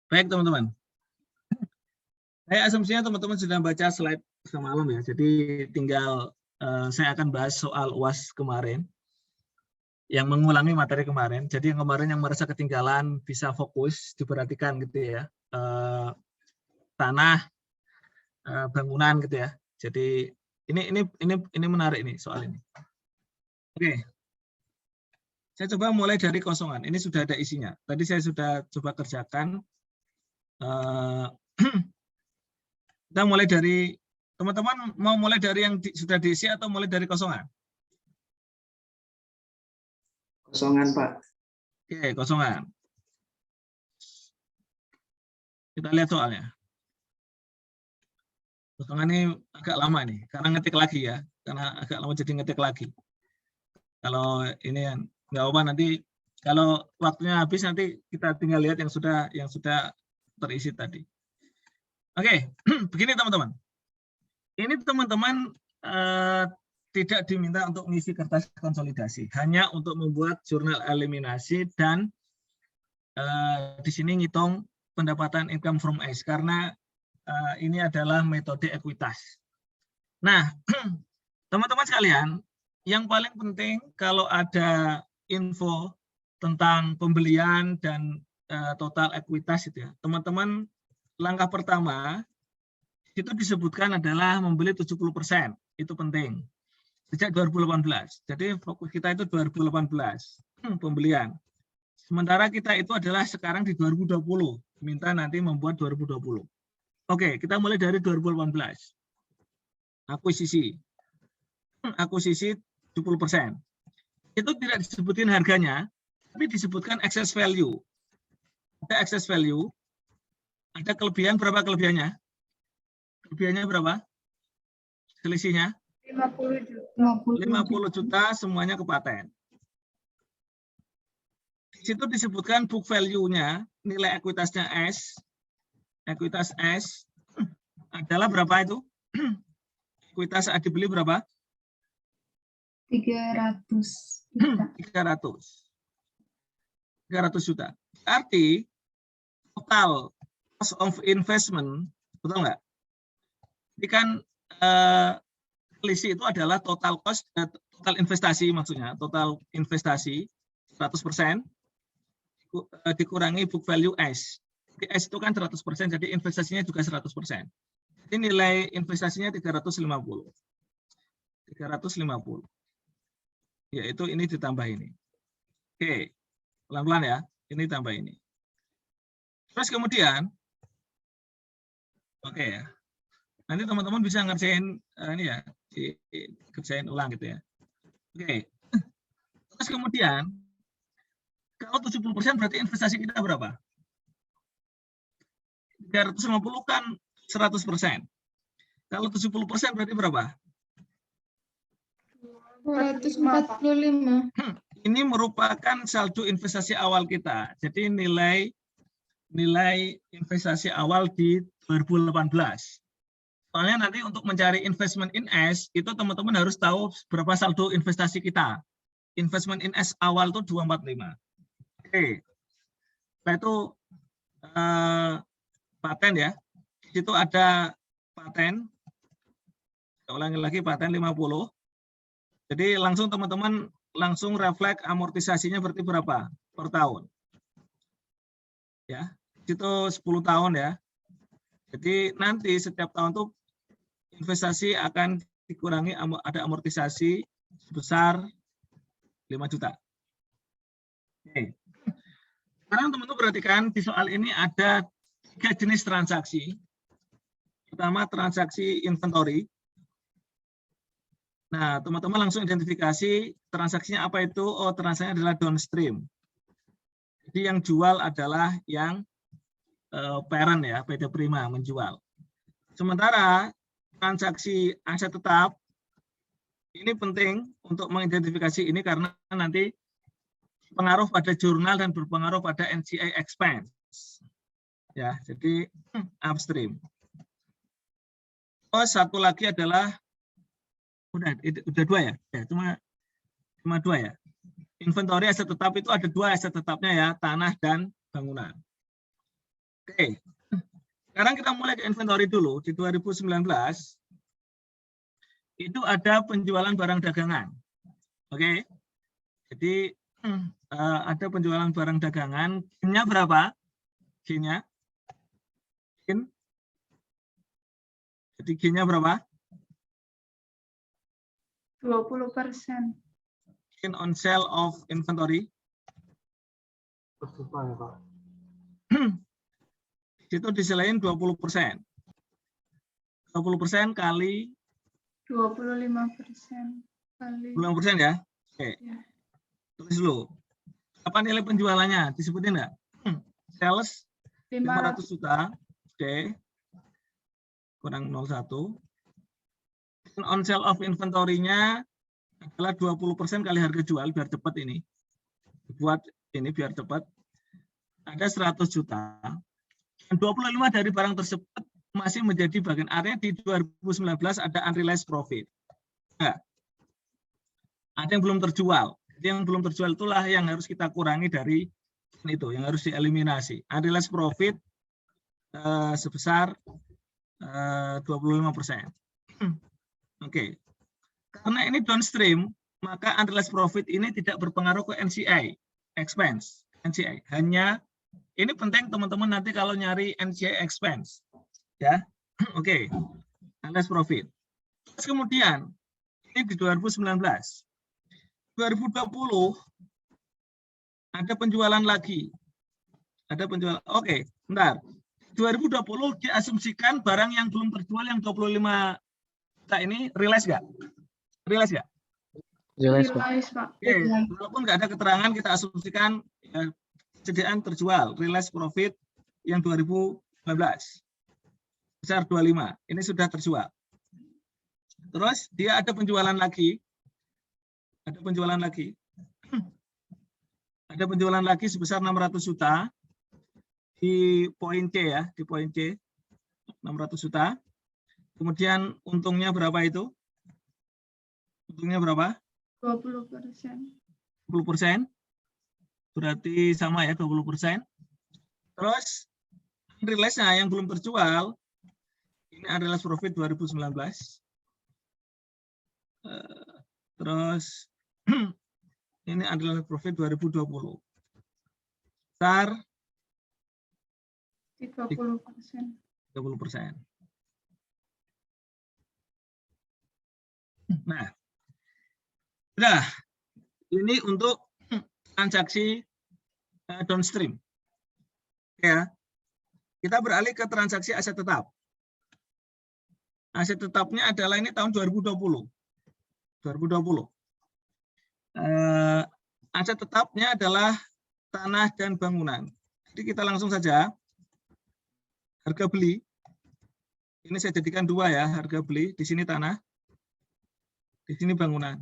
Baik teman-teman. Saya asumsinya teman-teman sudah baca slide semalam ya. Jadi tinggal saya akan bahas soal UAS kemarin. Yang mengulangi materi kemarin. Jadi yang kemarin yang merasa ketinggalan bisa fokus, diperhatikan gitu ya. Tanah, bangunan gitu ya. Jadi ini menarik nih soal ini. Oke. Saya coba mulai dari kosongan. Ini sudah ada isinya. Tadi saya sudah coba kerjakan. Kita mulai dari, teman-teman mau mulai dari yang sudah diisi atau mulai dari kosongan? Kosongan, Pak. Oke, kosongan. Kita lihat soalnya. Kosongan ini agak lama nih, karena ngetik lagi ya. Karena agak lama jadi ngetik lagi. Kalau ini nggak apa nanti, kalau waktunya habis nanti kita tinggal lihat yang sudah terisi tadi. Oke, begini teman-teman. Ini teman-teman tidak diminta untuk mengisi kertas konsolidasi, hanya untuk membuat jurnal eliminasi dan di sini ngitung pendapatan income from S karena ini adalah metode ekuitas. Nah, teman-teman sekalian, yang paling penting kalau ada info tentang pembelian dan total ekuitas itu ya, teman-teman langkah pertama itu disebutkan adalah membeli 70%, itu penting. Sejak 2018. Jadi fokus kita itu 2018, pembelian. Sementara kita itu adalah sekarang di 2020, minta nanti membuat 2020. Oke, kita mulai dari 2018. Akuisisi. Akuisisi 70%. Itu tidak disebutin harganya, tapi disebutkan excess value. Ada excess value, ada kelebihan, berapa kelebihannya? Kelebihannya berapa? Selisihnya? 50 juta semuanya ke paten. Di situ disebutkan book value-nya, nilai ekuitasnya S. Ekuitas S adalah berapa itu? Ekuitas saat dibeli berapa? 300 juta. Arti total cost of investment, betul nggak? Ini kan selisih itu adalah total cost, total investasi maksudnya, total investasi 100% dikurangi book value S. Jadi S itu kan 100%, jadi investasinya juga 100%. Jadi nilai investasinya 350. Yaitu ini ditambah ini. Oke, pelan-pelan ya, ini tambah ini. Terus kemudian, oke ya, nanti teman-teman bisa ngerjain ini ya, kerjain ulang gitu ya. Oke. Terus kemudian kalau 70% berarti investasi kita berapa? 350 kan 100%. Kalau 70% berarti berapa? 245. Ini merupakan saldo investasi awal kita. Jadi nilai investasi awal di 2018. Soalnya nanti untuk mencari investment in S, itu teman-teman harus tahu berapa saldo investasi kita. Investment in S awal itu 245. Oke. Setelah itu paten ya. Di situ ada paten. Saya ulangi lagi, paten 50. Jadi langsung teman-teman langsung refleks amortisasinya berarti berapa per tahun. Ya. Itu 10 tahun ya. Jadi nanti setiap tahun tuh investasi akan dikurangi, ada amortisasi sebesar 5 juta. Oke. Sekarang teman-teman perhatikan di soal ini ada 3 jenis transaksi. Pertama transaksi inventory. Nah, teman-teman langsung identifikasi transaksinya apa itu? Oh, transaksinya adalah downstream. Jadi yang jual adalah yang parent ya, PT Prima menjual. Sementara transaksi aset tetap ini penting untuk mengidentifikasi ini karena nanti pengaruh pada jurnal dan berpengaruh pada NCI expense. Ya, jadi upstream. Oh, satu lagi adalah udah 2 ya? Ya, cuma 2 ya. inventory aset tetap itu ada dua aset tetapnya ya, tanah dan bangunan. Oke. Sekarang kita mulai ke inventory dulu. Di 2019 itu ada penjualan barang dagangan. Oke. Jadi ada penjualan barang dagangan, gain-nya berapa? Gain-nya? Gain. Jadi gain-nya berapa? 20%. Gain on sale of inventory. Berapa ya, Pak? Itu diselain 20%. 20% kali 25% kali. 20% ya? Oke. Ya. Tulis dulu. Apa nilai penjualannya? Disebutin nggak? Sales 500 juta. Oke. Kurang 01. On sale of inventory-nya adalah 20% kali harga jual, biar cepat ini. Buat ini biar cepat. Ada 100 juta. Dan 25 dari barang tersebut masih menjadi bagian area di 2019 ada unrealized profit. Nah, ada yang belum terjual. Jadi yang belum terjual itulah yang harus kita kurangi dari itu, yang harus dieliminasi. Unrealized profit sebesar 25%. Oke. Karena ini downstream, maka unrealized profit ini tidak berpengaruh ke NCI, expense. NCI. Hanya, ini penting teman-teman nanti kalau nyari NCI expense. Ya, oke. Unrealized profit. Terus kemudian, ini di 2019. 2020 ada penjualan lagi. Ada penjualan. Oke, bentar. 2020 diasumsikan barang yang belum terjual yang 25 juta ini realize nggak? Realize nggak? Jelas, Pak. Realize, Pak. Oke, walaupun nggak ada keterangan kita asumsikan ya, persediaan terjual realize profit yang 2019 besar 25. Ini sudah terjual. Terus dia ada penjualan lagi. Ada penjualan lagi. Ada penjualan lagi sebesar 600 juta di poin C ya, di poin C 600 juta. Kemudian untungnya berapa itu? Untungnya berapa? 20%. 20%. Berarti sama ya 20%. Terus unrealized-nya yang belum terjual ini unrealized profit 2019. Terus ini unrealized profit 2020. Besar 30%. 30%. Nah, sudah. Ini untuk transaksi downstream. Ya. Kita beralih ke transaksi aset tetap. Aset tetapnya adalah ini tahun 2020. 2020. Aset tetapnya adalah tanah dan bangunan. Jadi kita langsung saja harga beli. Ini saya jadikan dua ya, harga beli. Di sini tanah, di sini bangunan.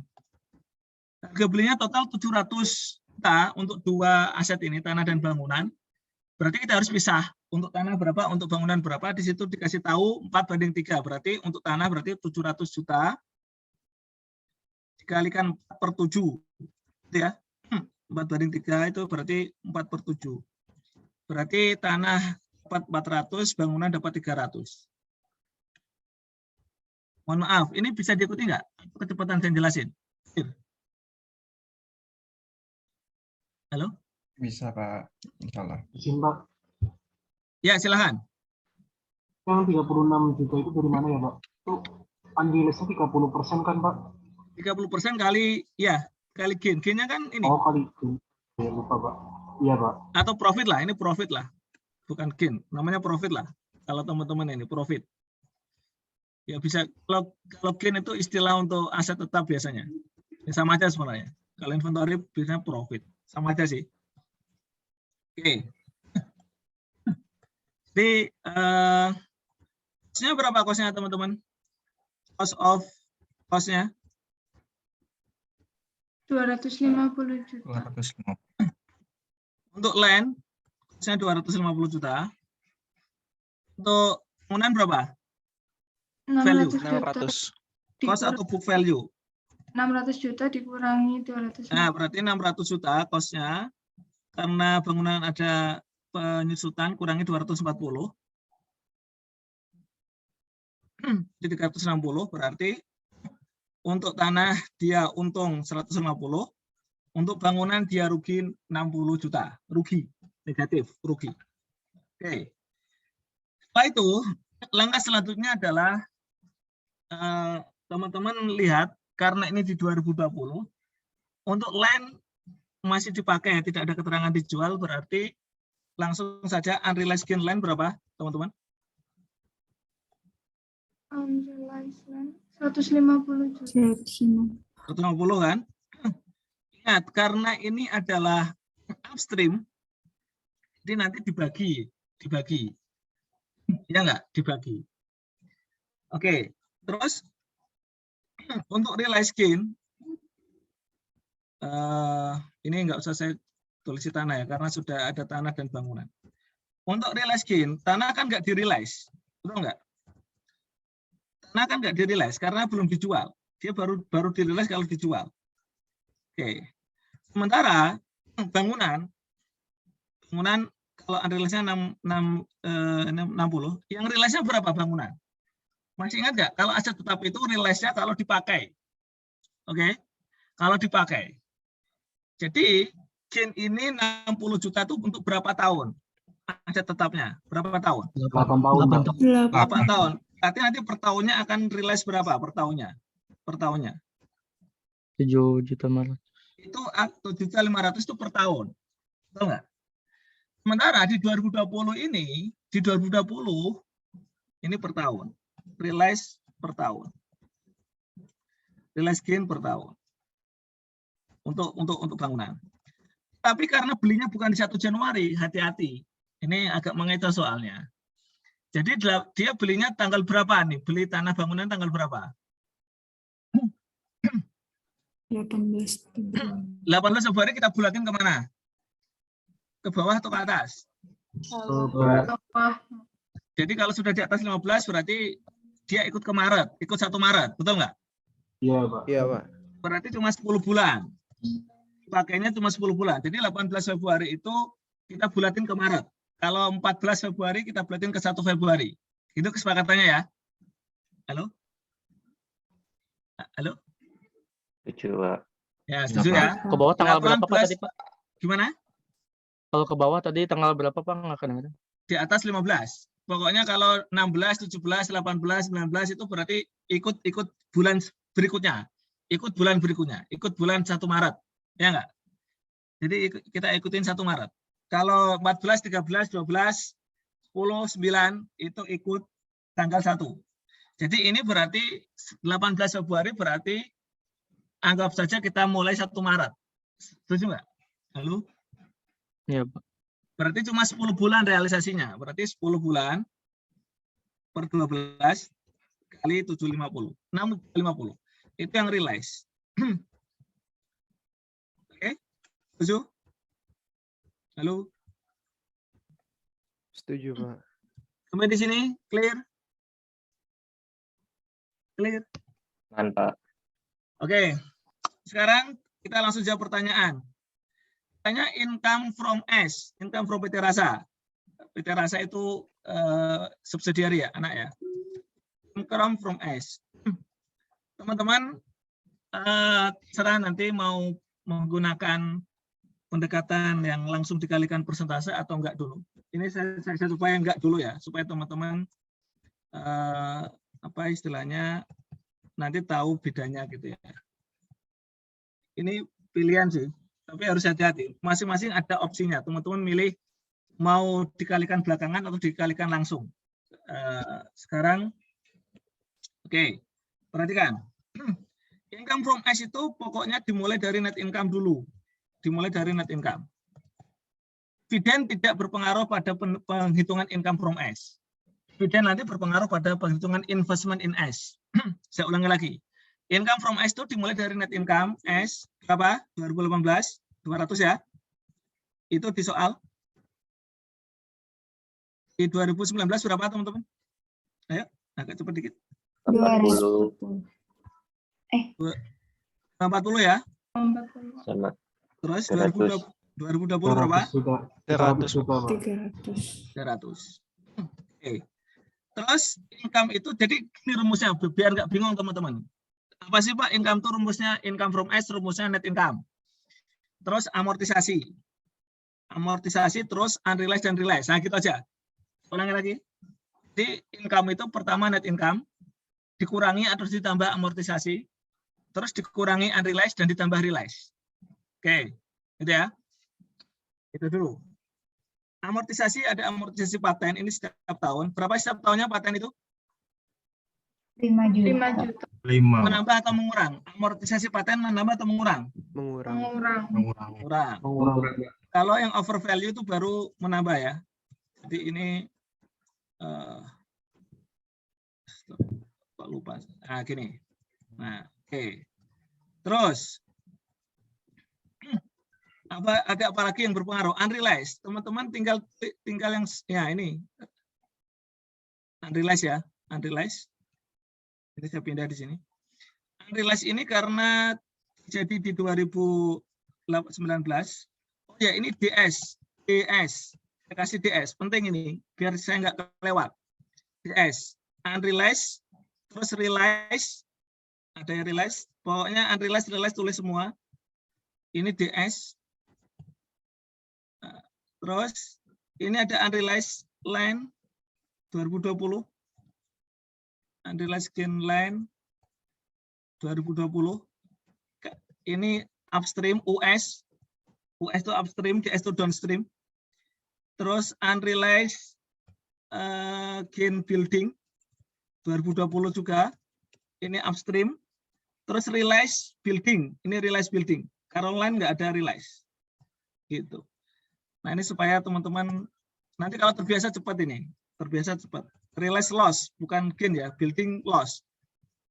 Harga belinya total 700 juta untuk dua aset ini, tanah dan bangunan. Berarti kita harus pisah. Untuk tanah berapa, untuk bangunan berapa, di situ dikasih tahu 4/3. Berarti untuk tanah berarti 700 juta. Dikalikan 4/7. Ya. 4/3 itu berarti 4/7. Berarti tanah dapat 400, bangunan dapat 300. Mohon maaf, ini bisa diikuti nggak? Kecepatan saya jelasin. Halo? Bisa, Pak. Insyaallah. Izin, Pak. Ya, silahkan. Yang 36 juta itu dari mana ya, Pak? Itu unrealized-nya 30% kan, Pak? 30% kali, ya, kali gain. Gain-nya kan ini. Oh, kali itu. Ya, lupa, Pak. Iya, Pak. Atau profit lah, ini profit lah. Bukan gain, namanya profit lah. Kalau teman-teman ini, profit. Ya bisa, kalau gain itu istilah untuk aset tetap biasanya. Ya, sama aja sebenarnya. Kalau inventory biasanya profit. Sama aja sih. Oke. Jadi, cost-nya berapa cost-nya teman-teman? Cost-nya? 250 juta. 250. Untuk land, cost-nya 250 juta. Untuk bangunan berapa? 600 juta. 600. Di Cost atau book value? 600 juta dikurangi 200. Nah, berarti 600 juta kosnya karena bangunan ada penyusutan kurangi 240. Di 360 berarti untuk tanah dia untung 150, untuk bangunan dia rugi 60 juta. Rugi, negatif, rugi. Oke. Setelah itu, langkah selanjutnya adalah teman-teman lihat, karena ini di 2020, untuk land masih dipakai, tidak ada keterangan dijual, berarti langsung saja unrealized gain land berapa, teman-teman? Unrealized land 150 juta. 150 kan? Ingat, karena ini adalah upstream, jadi nanti dibagi. Ya enggak? Dibagi. Oke, terus untuk realized gain, ini enggak usah saya tulis tanah ya, karena sudah ada tanah dan bangunan. Untuk realized gain, tanah kan enggak di-realize, betul enggak? Tanah kan enggak di-realize karena belum dijual. Dia baru di-realize kalau dijual. Oke. Sementara bangunan kalau unrealized-nya 60, yang realize-nya berapa bangunan? Masih ingat nggak? Kalau aset tetap itu realize-nya kalau dipakai. Oke? Kalau dipakai. Jadi, gain ini 60 juta itu untuk berapa tahun? Aset tetapnya. Berapa tahun? 8 tahun. 8 tahun. Berarti nanti per tahunnya akan realize berapa per tahunnya? Per tahunnya. 7.500.000. Itu 7.500.000 itu per tahun. Betul nggak? Sementara di 2020 ini per tahun. Realize per tahun. Realize gain per tahun. Untuk bangunan. Tapi karena belinya bukan di 1 Januari, hati-hati. Ini agak mengecoh soalnya. Jadi dia belinya tanggal berapa nih? Beli tanah bangunan tanggal berapa? 18 Februari kita bulatin kemana? Ke bawah atau ke atas? bawah. Jadi kalau sudah di atas 15 berarti dia ikut ke Maret, ikut 1 Maret, betul nggak? Iya, Pak. Iya, Pak. Berarti cuma 10 bulan. Pakainya cuma 10 bulan. Jadi 18 Februari itu kita bulatin ke Maret. Kalau 14 Februari kita bulatin ke 1 Februari. Itu kesepakatannya ya. Halo? Halo? Setuju, Pak. Ya, setuju ya. Ke bawah tanggal berapa, Pak, 18 tadi, Pak? Gimana? Kalau ke bawah tadi tanggal berapa, Pak? Nggak kadang-kadang. Di atas 15. Pokoknya kalau 16, 17, 18, 19 itu berarti ikut bulan berikutnya. Ikut bulan berikutnya. Ikut bulan 1 Maret. Ya enggak? Jadi kita ikutin 1 Maret. Kalau 14, 13, 12, 10, 9 itu ikut tanggal 1. Jadi ini berarti 18 Februari berarti anggap saja kita mulai 1 Maret. Setuju enggak? Halo? Iya, Pak. Berarti cuma 10 bulan realisasinya. Berarti 10 bulan per 12 kali 750. 650. Itu yang realize. Oke? Setuju? Halo? Setuju, Pak. Sampai di sini clear? Clear? Mantap. Oke. Sekarang kita langsung jawab pertanyaan. Tanya income from S, income from PT Rasa. PT Rasa itu subsidiary ya, anak ya. Income from S. Teman-teman, terserah nanti mau menggunakan pendekatan yang langsung dikalikan persentase atau enggak dulu. Ini saya supaya enggak dulu ya, supaya teman-teman apa istilahnya nanti tahu bedanya gitu ya. Ini pilihan sih. Tapi harus hati-hati. Masing-masing ada opsinya. Teman-teman milih mau dikalikan belakangan atau dikalikan langsung. Sekarang, oke, perhatikan. Income from S itu pokoknya dimulai dari net income dulu. Dimulai dari net income. Dividen tidak berpengaruh pada penghitungan income from S. Dividen nanti berpengaruh pada penghitungan investment in S. Saya ulangi lagi. Income from S itu dimulai dari net income S berapa? 2018 200 ya. Itu di soal. Di 2019 berapa teman-teman? Ayo, agak cepat dikit. 200. 40 ya. 40. Sama Terus 300. 2020 berapa? 300 juta. 300. 300 juta, Pak. 300. 300. Oke. Terus income itu, jadi ini rumusnya biar nggak bingung teman-teman. Apa sih Pak income itu rumusnya? Income from S rumusnya net income. Terus amortisasi. Amortisasi terus unrealized dan realized. Nah gitu aja. Ulangi lagi. Jadi income itu pertama net income, dikurangi atau ditambah amortisasi, terus dikurangi unrealized dan ditambah realized. Oke, gitu ya. Itu dulu. Amortisasi, ada amortisasi paten, ini setiap tahun. Berapa setiap tahunnya paten itu? 5 juta. 5. Menambah atau mengurang? Amortisasi paten menambah atau mengurang? Mengurang. Mengurang. Mengurang. Kalau yang over value itu baru menambah ya. Jadi ini kok lupa. Nah, gini. Nah, oke. Terus ada apa lagi yang berpengaruh? Unrealized. Teman-teman tinggal yang ya ini. Unrealized ya, unrealized. Ini saya pindah di sini. Unrealized ini karena jadi di 2019. Oh ya, ini DS. Saya kasih DS, penting ini biar saya nggak kelewat. DS, unrealized, terus realized, ada yang realized, pokoknya unrealized, realized tulis semua. Ini DS. Terus ini ada unrealized line 2020. Unrealized gain line 2020. Ini upstream US. US itu upstream, DS itu downstream. Terus unrealized gain building 2020 juga. Ini upstream. Terus realized building. Ini realized building. Caroline nggak ada realized. Gitu. Nah ini supaya teman-teman nanti kalau terbiasa cepat ini. Terbiasa cepat. Realized loss, bukan gain ya. Building loss.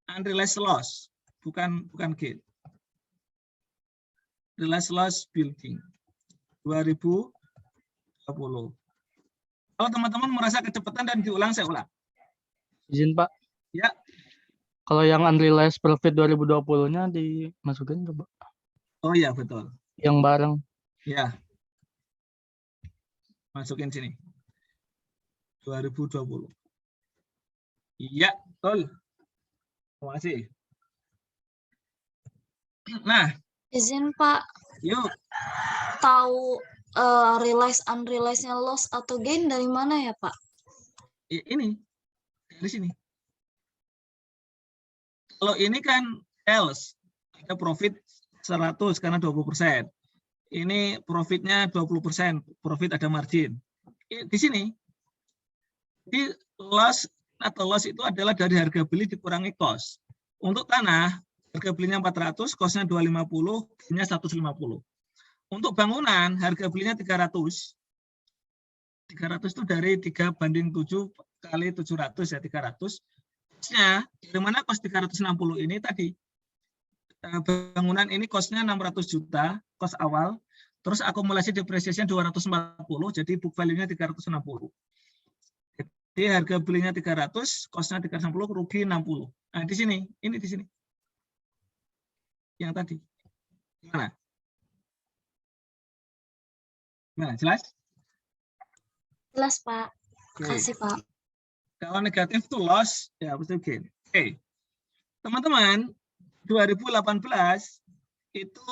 Unrealized loss, bukan gain. Realized loss building 2020. Kalau teman-teman merasa kecepatan dan diulang, saya ulang. Izin Pak. Ya. Kalau yang unrealized profit 2020-nya dimasukin ke Pak? Oh iya, betul. Yang bareng. Ya. Masukin sini. 2020. Iya, betul. Terima kasih. Nah, Izin Pak, yuk. tahu realize unrealized-nya loss atau gain dari mana ya Pak? Ini dari sini. Kalau ini kan sales, ada profit 100 karena 20%. Ini profitnya 20%, profit ada margin. Di sini, di loss atau loss itu adalah dari harga beli dikurangi cost. Untuk tanah, harga belinya 400, cost-nya 250, gain-nya 150. Untuk bangunan, harga belinya 300. 300 itu dari 3 banding 7 kali 700 ya 300. Cost-nya, dari mana cost 360 ini tadi? Bangunan ini cost-nya 600 juta, cost awal. Terus akumulasi depresiasinya 240, jadi book value-nya 360. Jadi harga belinya 300, cost-nya 360, rugi 60. Nah, di sini, ini di sini. Yang tadi. Gimana? Gimana, jelas? Jelas Pak. Oke. Kasih Pak. Kalau negatif itu loss, ya betul gain. Oke. Teman-teman, 2018 itu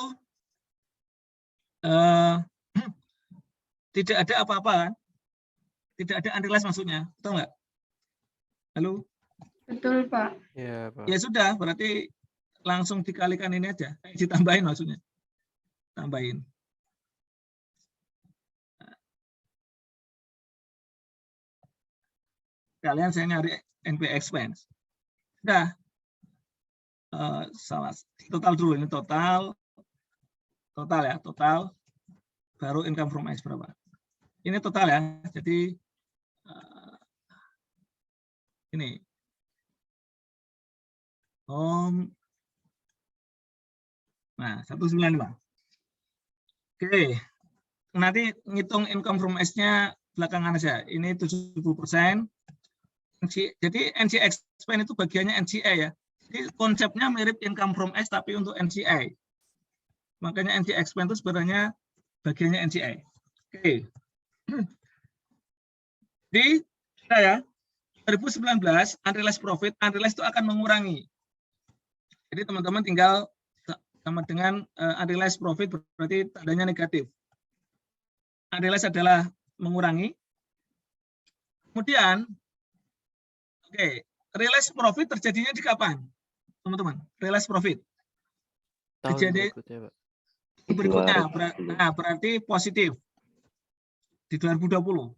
tidak ada apa-apa kan? Tidak ada unrealized maksudnya, betul nggak? Halo? Betul, Pak. Ya, Pak. Ya sudah, berarti langsung dikalikan ini aja, ditambahin maksudnya. Tambahin. Kalian saya nyari NP expense. Sudah. Salah. Total dulu, ini total ya, total. Baru income from X berapa? Ini total ya, jadi ini. Nah, 195. Oke. Nanti ngitung income from S-nya belakangan aja. Ini 70%. Jadi NC expense itu bagiannya NCA ya. Ini konsepnya mirip income from S tapi untuk NCI. Makanya NCI expense itu sebenarnya bagiannya NCI. Oke. Jadi ya 2019 unrealized profit, unrealized itu akan mengurangi. Jadi teman-teman tinggal sama dengan unrealized profit berarti tandanya negatif. Unrealized adalah mengurangi. Kemudian, oke, realized profit terjadinya di kapan, teman-teman? Realized profit terjadi berikutnya, berarti positif di 2020.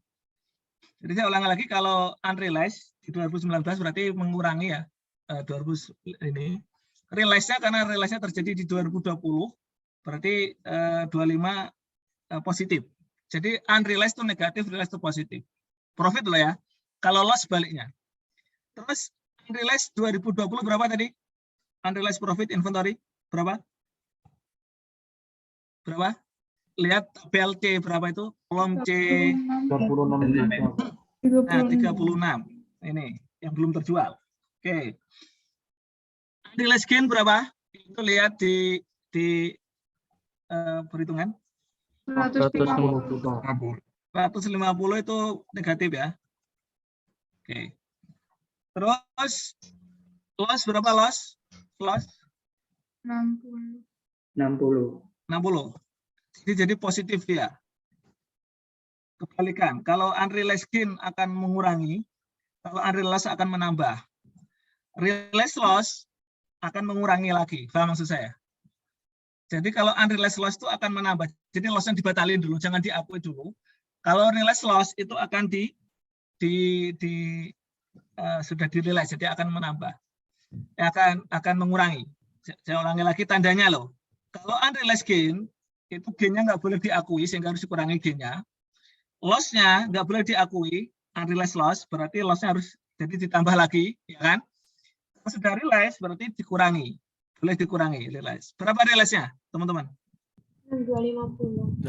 Jadi saya ulangi lagi, kalau unrealized di 2019 berarti mengurangi ya 2000 ini. Realize-nya karena realize-nya terjadi di 2020 berarti 25 positif. Jadi unrealized itu negatif, realized itu positif. Profit loh ya. Kalau loss sebaliknya. Terus unrealized 2020 berapa tadi? Unrealized profit inventory berapa? Berapa? Lihat tabel C berapa itu? Kolom C 36 juta. nah, 36. Ini yang belum terjual. Oke. Unrealized gain berapa? Itu lihat di perhitungan. 150 juta. 150 itu negatif ya. Oke. Terus loss berapa loss? Loss 60. 60. Jadi positif dia. Kebalikan, kalau unrealized gain akan mengurangi, kalau unrealized akan menambah. Realized loss akan mengurangi lagi. Paham maksud saya? Jadi kalau unrealized loss itu akan menambah. Jadi loss-nya dibatalin dulu, jangan diakui dulu. Kalau realized loss itu akan sudah di-realize, jadi akan menambah. Akan mengurangi. Saya ulangi lagi tandanya loh. Kalau unrealized gain, itu gain-nya nggak boleh diakui, sehingga harus dikurangi gain-nya. Loss-nya nggak boleh diakui, unrealized loss, berarti loss-nya harus jadi ditambah lagi, ya kan? Kalau sudah realize, berarti dikurangi. Boleh dikurangi, realize. Berapa realize-nya, teman-teman? 6250.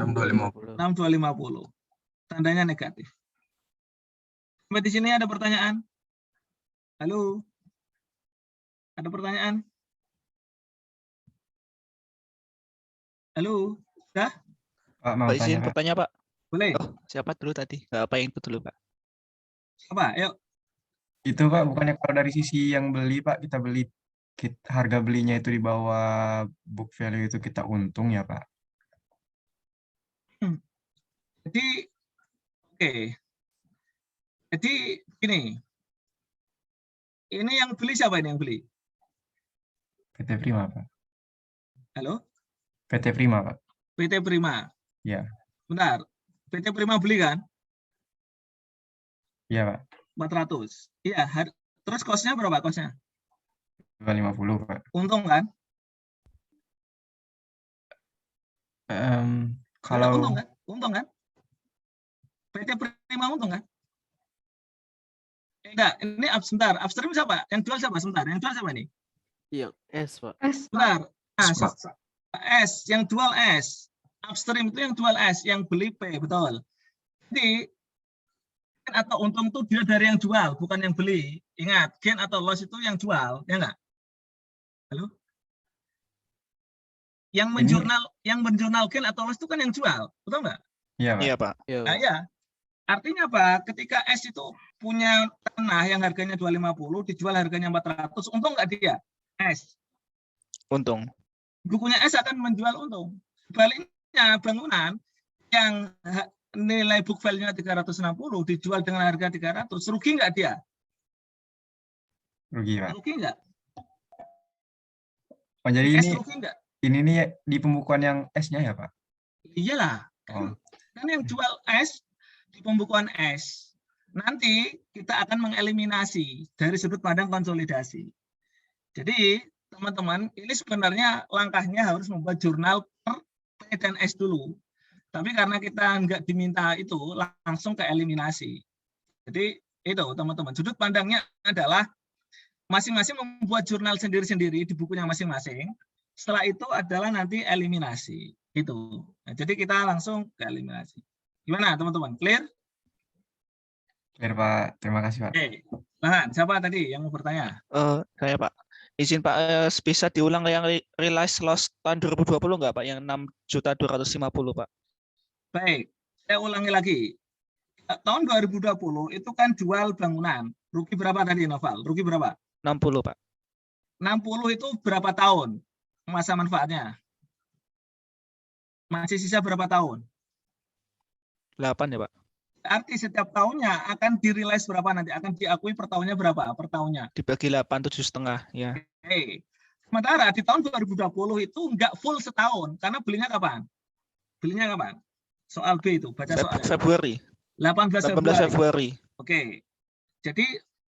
6250. Tandanya negatif. Sampai di sini ada pertanyaan? Halo? Ada pertanyaan? Halo? Sudah? Pak, mau Pak izin tanya, Pak. bertanya Pak. Boleh? Oh, siapa dulu tadi? Apa yang itu dulu Pak? Apa? Yuk. Itu Pak, bukannya kalau dari sisi yang beli Pak, kita beli harga belinya itu di bawah book value itu kita untung ya Pak? Jadi, oke. Jadi, gini. Ini yang beli siapa ini yang beli? PT Prima Pak. Halo? PT Prima Pak. PT Prima. Ya. Benar. PT Prima beli kan? Iya Pak. 400. Iya. Terus cost-nya berapa cost-nya? 250 Pak. Untung kan? Kalau Untung kan? Untung kan? PT Prima untung kan? Enggak, ini sebentar. Upstream siapa? Yang jual siapa? Sebentar. Yang jual siapa ini? Iya, S, Pak. Benar. Nah, Pak. S, yang jual S. Upstream itu yang jual S, yang beli P, betul. Jadi, gain atau untung itu dia dari yang jual, bukan yang beli. Ingat, gain atau loss itu yang jual, ya enggak? Halo? Yang menjurnal gain atau loss itu kan yang jual, betul enggak? Iya Pak. Iya Pak. Nah, ya. Artinya apa? Ketika S itu punya tanah yang harganya 250, dijual harganya 400, untung nggak dia? S. Untung. Bukunya S akan menjual untung. Sebaliknya, bangunan yang nilai book value-nya 360, dijual dengan harga 300, rugi nggak dia? Rugi Pak. Rugi nggak? Oh, jadi S ini rugi nggak? ini nih di pembukuan yang S-nya ya Pak? Iyalah. Oh. Kan yang jual S di pembukuan S. Nanti kita akan mengeliminasi dari sudut pandang konsolidasi. Jadi, teman-teman, ini sebenarnya langkahnya harus membuat jurnal per P dan S dulu. Tapi karena kita nggak diminta itu, langsung ke eliminasi. Jadi, itu teman-teman. Sudut pandangnya adalah masing-masing membuat jurnal sendiri-sendiri di bukunya masing-masing. Setelah itu adalah nanti eliminasi. Itu. Nah, jadi kita langsung ke eliminasi. Gimana teman-teman? Clear? Clear Pak. Terima kasih Pak. Oke. Silakan. Siapa tadi yang mau bertanya? Saya Pak. Izin Pak, bisa diulang yang realize loss tahun 2020 nggak Pak? Yang 6.250.000 Pak. Baik, saya ulangi lagi. Tahun 2020 itu kan jual bangunan. Rugi berapa tadi Noval? Rugi berapa? 60 Pak. 60 itu berapa tahun masa manfaatnya? Masih sisa berapa tahun? 8 ya Pak. Arti setiap tahunnya akan di-realize berapa nanti? Akan diakui per tahunnya berapa? Per tahunnya. Dibagi 8, 7,5 ya. Oke. Sementara di tahun 2020 itu nggak full setahun. Karena belinya kapan? Belinya kapan? Soal B itu. Baca soalnya. Februari. 18 18 Februari. Februari. Oke. Jadi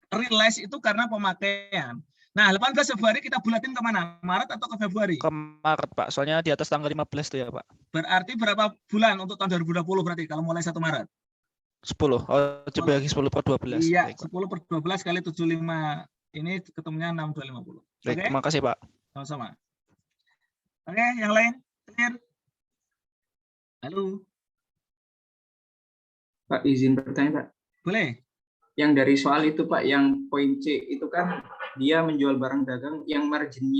realize itu karena pemakaian. Nah, 18 Februari kita bulatin kemana? Maret atau ke Februari? Ke Maret Pak. Soalnya di atas tanggal 15 tuh ya Pak. Berarti berapa bulan untuk tahun 2020 berarti kalau mulai 1 Maret? 10. Oh, coba lagi 10 per 12. Iya, Baik, Pak. 10 per 12 kali 75. Ini ketemunya 6250. Baik, Oke? terima kasih Pak. Sama-sama. Oke, yang lain? Clear? Halo, Pak, izin bertanya, Pak. boleh? Yang dari soal itu, Pak, yang poin C itu kan dia menjual barang dagang yang margin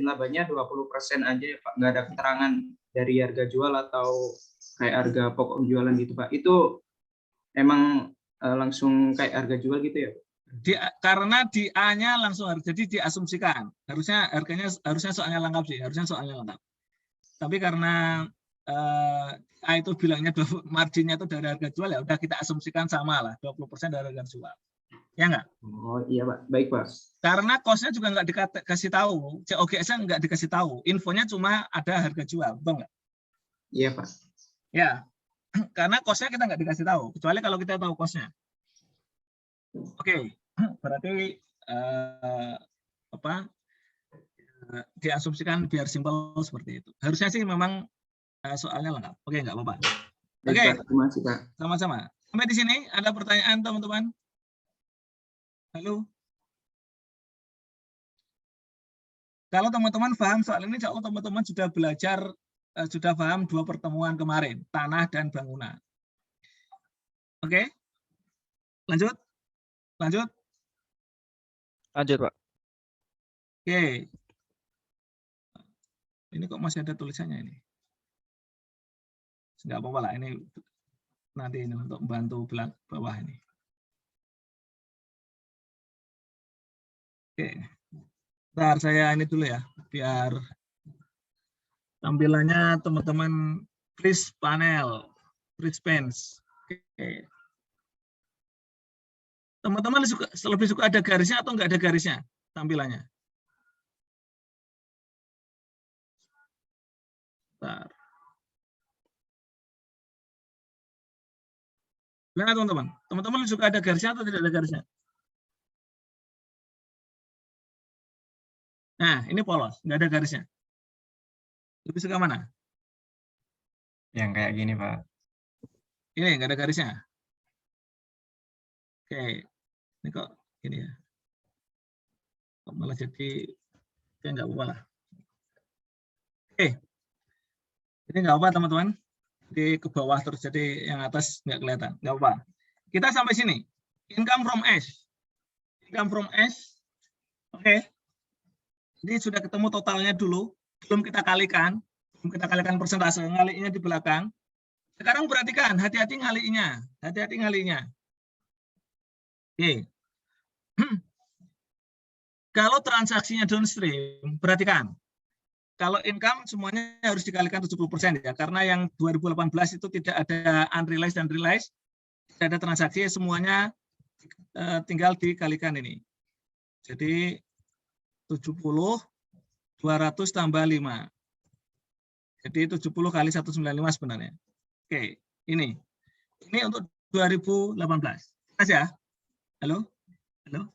labanya 20% aja ya, Pak. Nggak ada keterangan dari harga jual atau kayak harga pokok jualan gitu, Pak. Itu emang langsung kayak harga jual gitu ya, Pak? Karena di A-nya langsung harus, jadi diasumsikan. Harusnya soalnya lengkap sih, harusnya soalnya lengkap. Tapi karena A itu bilangnya marginnya itu dari harga jual, ya udah kita asumsikan sama lah, 20% dari harga jual. Ya enggak? Oh iya Pak, baik Pak. Karena cost-nya juga nggak dikasih tahu, COGS-nya nggak dikasih tahu, infonya cuma ada harga jual, betul nggak? Iya Pak. Ya, karena cost-nya kita nggak dikasih tahu, kecuali kalau kita tahu cost-nya. Oke, berarti diasumsikan biar simpel seperti itu. Harusnya sih memang soalnya lengkap. Oke, nggak apa-apa. Baik, Oke, Pak. Terima kasih Pak. sama-sama. Sampai di sini ada pertanyaan teman-teman? Halo? Kalau teman-teman paham soal ini, insya Allah teman-teman sudah belajar, sudah paham 2 pertemuan kemarin, tanah dan bangunan. Oke? Lanjut? Lanjut? Lanjut Pak. Oke. Ini kok masih ada tulisannya ini? Nggak apa-apa lah, ini nanti ini untuk membantu bawah ini. Oke. Bentar, saya ini dulu ya, biar tampilannya teman-teman freeze panel, freeze pens. Oke. Teman-teman lebih suka ada garisnya atau nggak ada garisnya tampilannya? Bentar. Gimana teman-teman? Teman-teman suka ada garisnya atau tidak ada garisnya? Nah, ini polos, nggak ada garisnya. Lebih suka mana? Yang kayak gini, Pak. Ini nggak ada garisnya. Oke, ini kok gini ya? Kok malah jadi kayak nggak apa-apa lah. Oke, ini nggak apa teman-teman. Di ke bawah terus, jadi yang atas nggak kelihatan, nggak apa. Kita sampai sini. Income from S. Income from S. Oke. Jadi sudah ketemu totalnya dulu, belum kita kalikan persentase, ngalinya di belakang. Sekarang perhatikan, hati-hati ngalinya, Oke. Kalau transaksinya downstream, perhatikan. Kalau income semuanya harus dikalikan 70% ya, karena yang 2018 itu tidak ada unrealized dan realized, tidak ada transaksi, semuanya tinggal dikalikan ini. Jadi 70, 200 tambah 5. Jadi 70 kali 195 sebenarnya. Oke, ini. Ini untuk 2018. Jelas ya? Halo? Halo?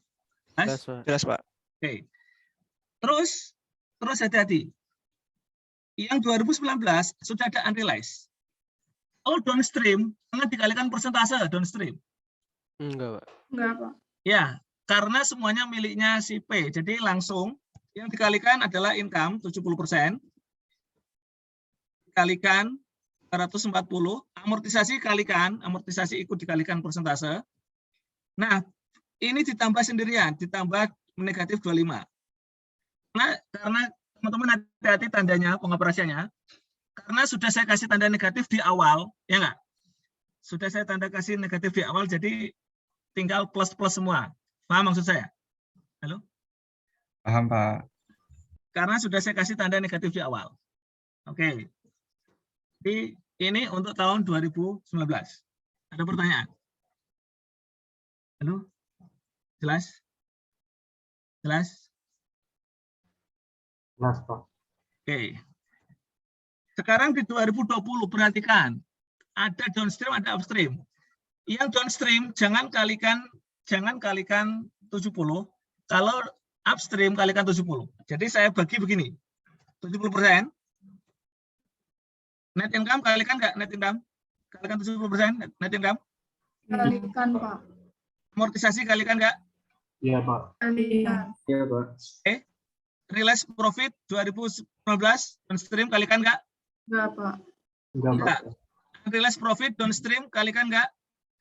Jelas Pak. Oke. Terus hati-hati. Yang 2019 sudah ada unrealized. Kalau downstream, jangan dikalikan persentase downstream. Enggak, Pak. Ya, karena semuanya miliknya si P. Jadi langsung yang dikalikan adalah income 70%. Dikalikan 240, amortisasi kalikan, amortisasi ikut dikalikan persentase. Nah, ini ditambah sendirian, ditambah negatif 25. Karena teman-teman hati-hati tandanya pengoperasiannya. Karena sudah saya kasih tanda negatif di awal, ya enggak? Sudah saya tanda kasih negatif di awal, jadi tinggal plus-plus semua. Paham maksud saya? Halo? Paham, Pak. Karena sudah saya kasih tanda negatif di awal. Oke. Jadi ini untuk tahun 2019. Ada pertanyaan? Halo? Jelas? Jelas? Jelas, Pak. Oke. Sekarang di 2020 perhatikan. Ada downstream, ada upstream. Yang downstream jangan kalikan 70. Kalau upstream kalikan 70. Jadi saya bagi begini. 70%. Net income kalikan nggak net income? Kalikan 70% net income? Kalikan, Pak. Amortisasi kalikan nggak? Iya, Pak. Kalikan. Iya, Pak. Realized profit 2019 downstream kalikan nggak? Enggak, Pak. Enggak, Pak. Nggak. Realized profit downstream kalikan nggak?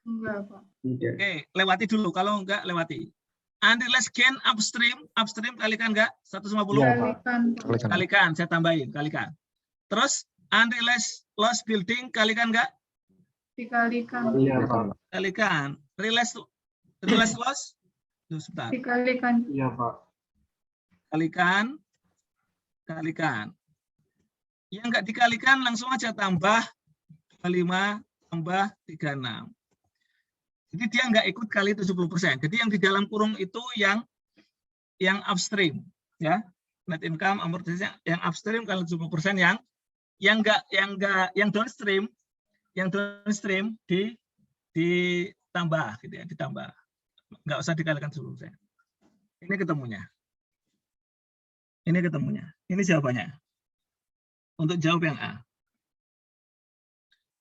Enggak, Pak. Tidak. Oke, lewati dulu. Kalau nggak, lewati. Unrealized gain upstream kalikan nggak? 150? Iya, Pak. Kalikan, Pak. Kalikan, saya tambahin, kalikan. Terus unrealized loss building kalikan nggak? Dikalikan. Iya, Pak. Kalikan. Realized loss? Tuh, sebentar. Dikalikan. Iya, Pak. Kalikan. Yang nggak dikalikan langsung aja tambah 25 tambah 36. Jadi dia nggak ikut kali 70%. Jadi yang di dalam kurung itu yang upstream, ya. Net income amortisasi yang upstream kali 70%, yang downstream ditambah gitu ya, ditambah. Nggak usah dikalikan 70%. Ini ketemunya. Ini jawabannya. Untuk jawab yang A.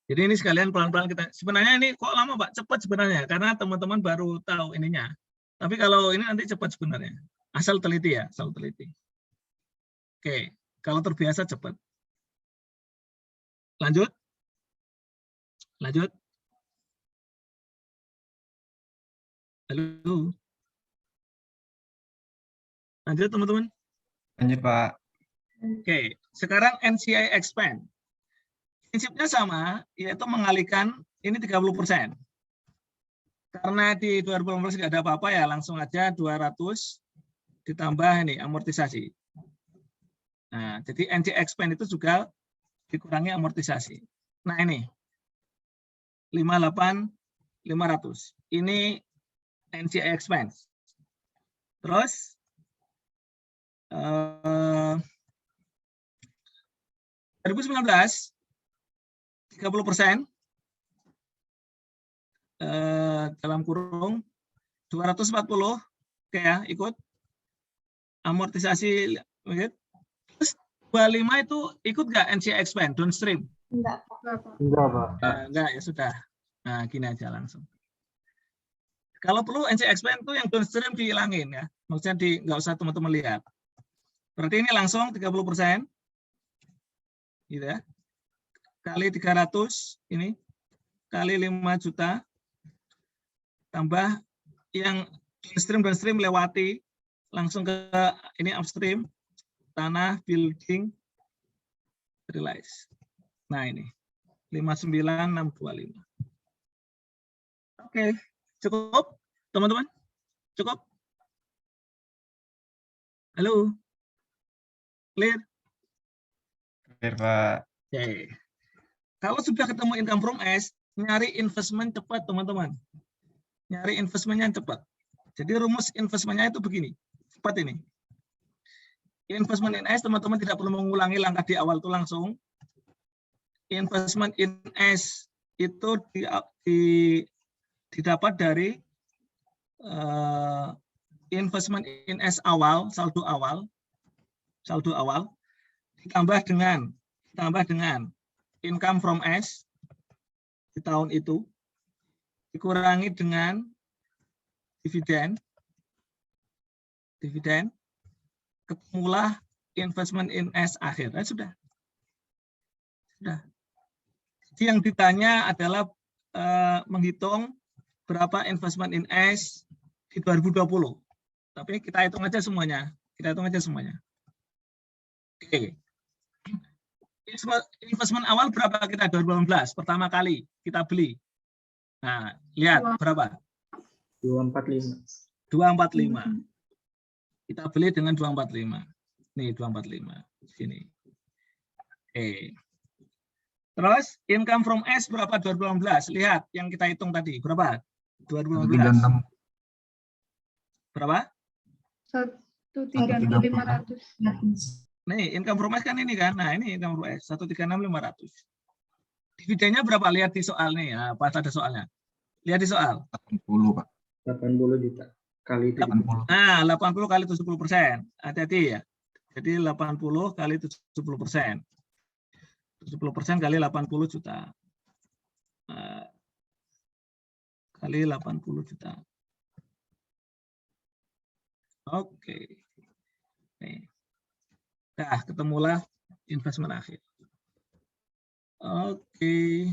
Jadi ini sekalian pelan-pelan kita. Sebenarnya ini kok lama, Pak? Cepat sebenarnya karena teman-teman baru tahu ininya. Tapi kalau ini nanti cepat sebenarnya. Asal teliti ya, asal teliti. Oke, kalau terbiasa cepat. Lanjut. Halo. Lanjut teman-teman. Lanjut, Pak. Oke, sekarang NCI expand. Prinsipnya sama, yaitu mengalihkan ini 30%. Karena di 2018 nggak ada apa-apa ya, langsung aja 200 ditambah ini amortisasi. Nah, jadi NCI expand itu juga dikurangi amortisasi. Nah ini 58.500. Ini NCI expense. Terus 2019 30% dalam kurung 240 ya ikut amortisasi. Terus 25 itu ikut nggak NCI expand downstream? Enggak, Pak. Enggak, Pak. Enggak ya sudah. Nah gini aja langsung. Kalau perlu NCI expand itu yang downstream dihilangin ya. Maksudnya nggak usah teman-teman lihat. Berarti ini langsung 30%. Gitu ya. Kali 300 ini kali 5 juta tambah yang downstream lewati langsung ke ini upstream tanah building realize. Nah ini 59.625. Oke, cukup teman-teman? Cukup? Halo? Clear? Clear, Pak. Oke. Kalau sudah ketemu income from S, nyari investment cepat, teman-teman. Nyari investmentnya cepat. Jadi rumus investmentnya itu begini. Cepat ini. Investment in S, teman-teman tidak perlu mengulangi langkah di awal itu langsung. Investment in S itu didapat dari investment in S awal, saldo awal, ditambah dengan income from S di tahun itu, dikurangi dengan dividen, ketemulah investment in S akhir. Nah, sudah. Jadi yang ditanya adalah menghitung berapa investment in S di 2020. Tapi kita hitung aja semuanya. Oke. Investment awal berapa kita 2018 pertama kali kita beli. Nah, lihat berapa? 245. 245. Kita beli dengan 245. Nih 245 sini. Oke. Terus income from S berapa 2018? Lihat yang kita hitung tadi berapa? 2018. Berapa? 136.500. Nih, income from S kan ini kan. Nah, ini income from S 136.500. Dividennya berapa? Lihat di soal nih. Nah, pas ada soalnya. Lihat di soal. 80, Pak. 80 juta kali 80. Nah, 80 kali 70%. Hati-hati ya. Jadi 80 kali 70%. 70% kali 80 juta. Kali 80 juta. Oke. Nih. Nah, ketemulah investment akhir. Oke.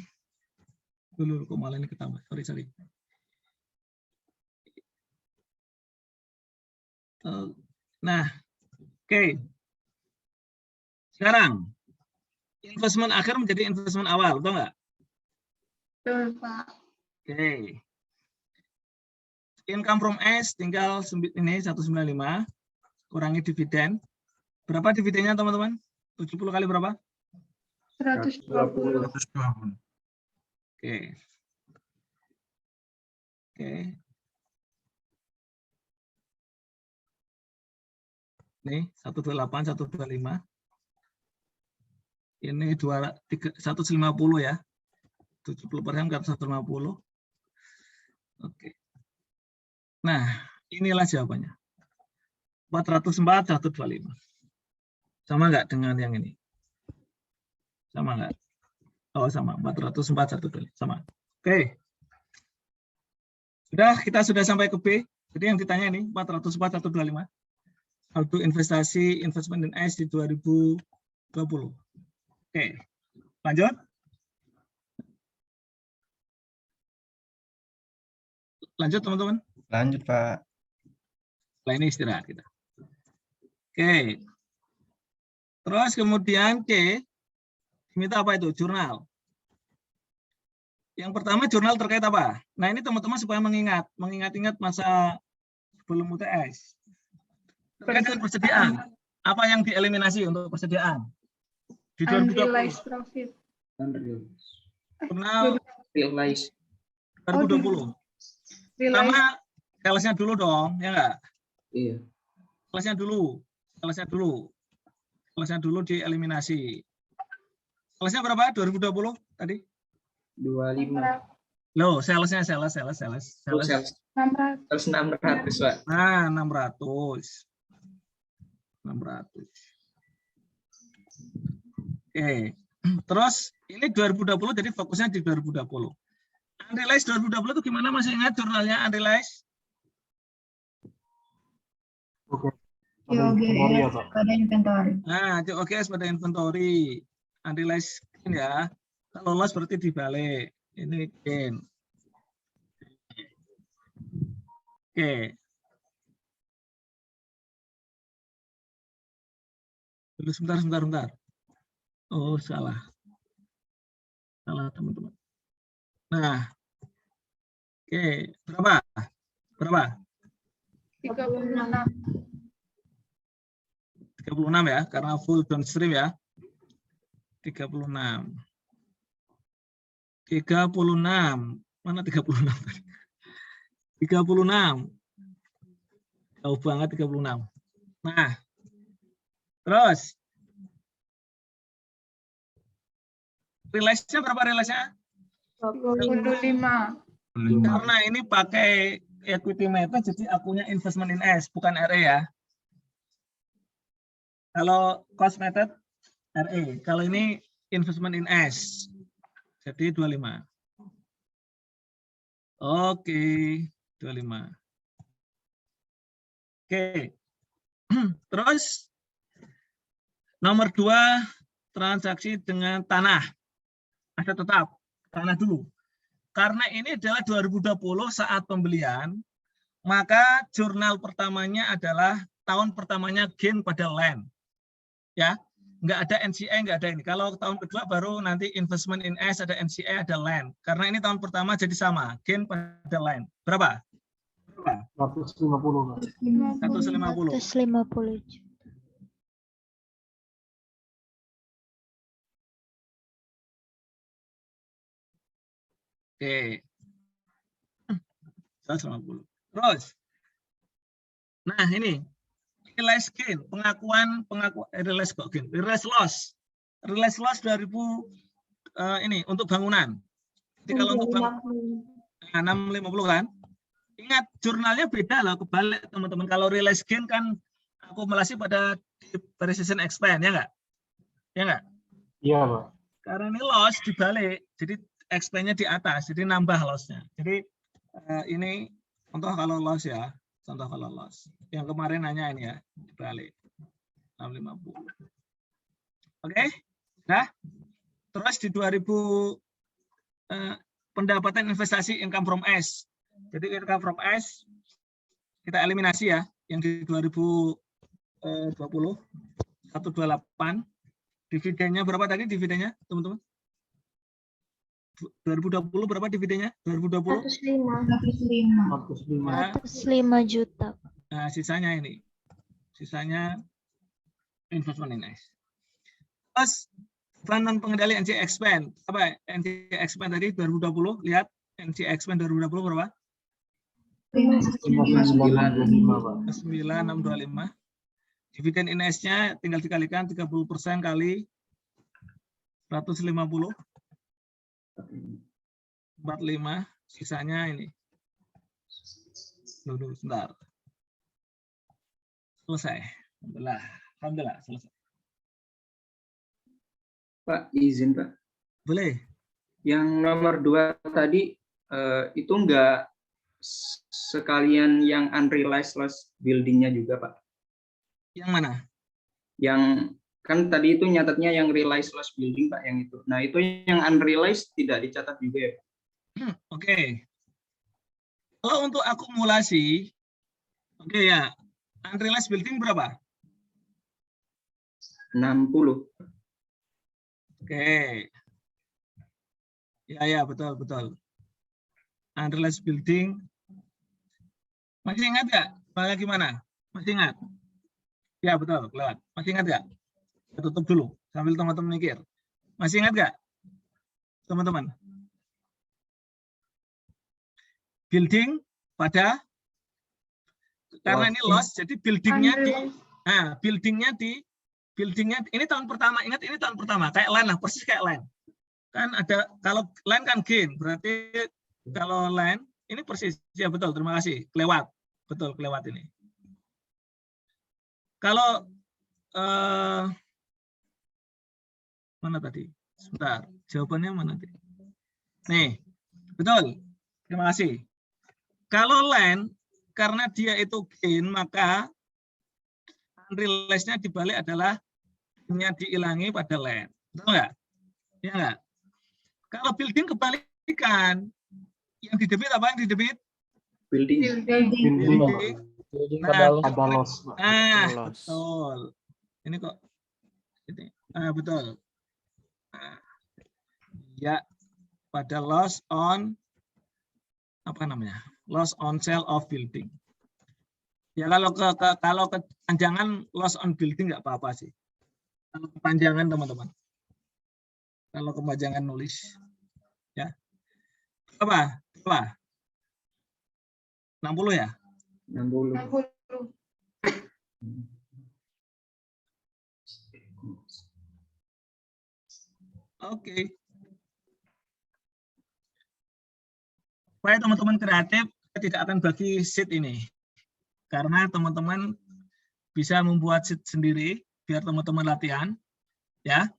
Dulu kok malah ini ketawa. Sorry. Nah, oke. Sekarang investment akhir menjadi investment awal, betul nggak? Betul, Pak. Oke. Income from S tinggal ini 195 kurangi dividen. Berapa dividennya teman-teman? 70 kali berapa? 120. 120. Oke. Oke. Nih 128, 125. Ini 150 ya. 70% kan 150. Oke. Nah, inilah jawabannya. 404, 125. Sama nggak dengan yang ini? Sama nggak? Oh, sama. 404, 125. Sama. Oke. Kita sudah sampai ke B. Jadi yang ditanya ini 404, 125. Saldo investasi investment in S di 2020. Oke. Lanjut. Lanjut teman-teman. Lanjut, Pak. Setelah ini istirahat kita. Oke. Terus kemudian diminta apa itu? Jurnal. Yang pertama jurnal terkait apa? Nah ini teman-teman supaya mengingat-ingat masa sebelum UTS. Terkait dengan persediaan. Apa yang dieliminasi untuk persediaan? Di 2020. Unrealized profit. Jurnal Realize. 2020. Pertama, salesnya dulu dong, ya enggak? Iya. Salesnya dulu dieliminasi. Salesnya berapa? 2020 tadi? 25. Loh, salesnya sales. 600. 600, Pak. Nah, 600. Oke. Terus ini 2020 jadi fokusnya di 2020. Unrealized 2020 itu gimana? Masih ingat jurnalnya Unrealized? Oke. Inventory ya, Pak. Pada inventory. Nah, OKS pada inventory. Unrealized gain ya. Kalau loss berarti dibalik. Ini gain. Oke. Dulu sebentar. Oh, salah. Salah, teman-teman. Nah. Oke, berapa? 36. 36 ya, karena full downstream ya. 36. Mana 36? 36. Jauh banget 36. Nah, terus realize-nya berapa realize-nya? 25. Karena ini pakai equity method, jadi akunya investment in S, bukan RE ya. Kalau cost method, RE. Kalau ini investment in S, jadi 25. Oke, 25. Oke. Terus nomor 2, transaksi dengan tanah. Ada tetap tanah dulu. Karena ini adalah 2020 saat pembelian, maka jurnal pertamanya adalah tahun pertamanya gain pada land. Ya. nggak ada NCA, nggak ada ini. Kalau tahun kedua baru nanti investment in S, ada NCA, ada land. Karena ini tahun pertama jadi sama, gain pada land. Berapa? 150, Pak. 150. 150 juta. Oke. 150. Terus. Nah, ini realize gain, pengakuan realize gain, realize loss. Realize loss 2000 ini untuk bangunan. Jadi kalau untuk bangunan 650 kan? Ingat jurnalnya beda loh, kebalik teman-teman. Kalau realize gain kan akumulasi pada depreciation expense, ya enggak? Ya enggak? Iya, Pak. Karena ini loss dibalik, jadi expense-nya di atas, jadi nambah loss-nya. Jadi ini contoh kalau loss ya, contoh kalau loss. Yang kemarin hanya ini ya, dibalik 650. Oke, nah terus di 2000 pendapatan investasi income from S. Jadi income from S kita eliminasi ya, yang di 2020 128. Dividennya berapa tadi dividennya, teman-teman? 2020 berapa dividennya? 2020? 105 juta. Nah, sisanya ini. Sisanya investment in S. Terus plan dan pengendali NC expense. Apa NC expense tadi 2020? Lihat NC expense 2020 berapa? 9,625. Dividen in S-nya tinggal dikalikan 30% kali 150. 45, sisanya ini. Dulu sebentar. Selesai. Alhamdulillah selesai. Pak, izin Pak. Boleh. Yang nomor 2 tadi itu enggak sekalian yang unrealized loss building-nya juga, Pak? Yang mana? Yang kan tadi itu nyatatnya yang realized loss building, Pak, yang itu. Nah, itu yang unrealized tidak dicatat juga ya, Pak? Oke. Kalau untuk akumulasi, oke ya, unrealized building berapa? 60. Oke. Ya, betul. Unrealized building. Masih ingat nggak? Bagaimana? Masih ingat? Ya, betul, lewat. Masih ingat nggak? Tutup dulu, sambil teman-teman mikir. Masih ingat nggak? Teman-teman? Building pada, karena ini loss, jadi buildingnya ini tahun pertama, ingat ini tahun pertama, kayak land lah, persis kayak land. Kan ada, kalau land kan gain, berarti kalau land, ini persis, ya betul, terima kasih, kelewat, betul, kelewat ini. Kalau, mana tadi? Sebentar, jawabannya mana tadi? Nih, betul, terima kasih. Kalau land, karena dia itu gain, maka unrealized-nya dibalik adalah diilangi pada land. Betul nggak? Ya nggak? Kalau building kebalikan, yang didebit apa yang didebit? Building. Ada loss. Betul. Ini kok. Betul. Ya, pada loss on apa namanya? Loss on sale of building. Ya kalau kepanjangan loss on building nggak apa-apa sih. Kalau kepanjangan teman-teman. Kalau kepanjangan nulis, ya. Apa? 60 ya? 60. Oke. Supaya teman-teman kreatif, saya tidak akan bagi sheet ini. Karena teman-teman bisa membuat sheet sendiri, biar teman-teman latihan. Ya.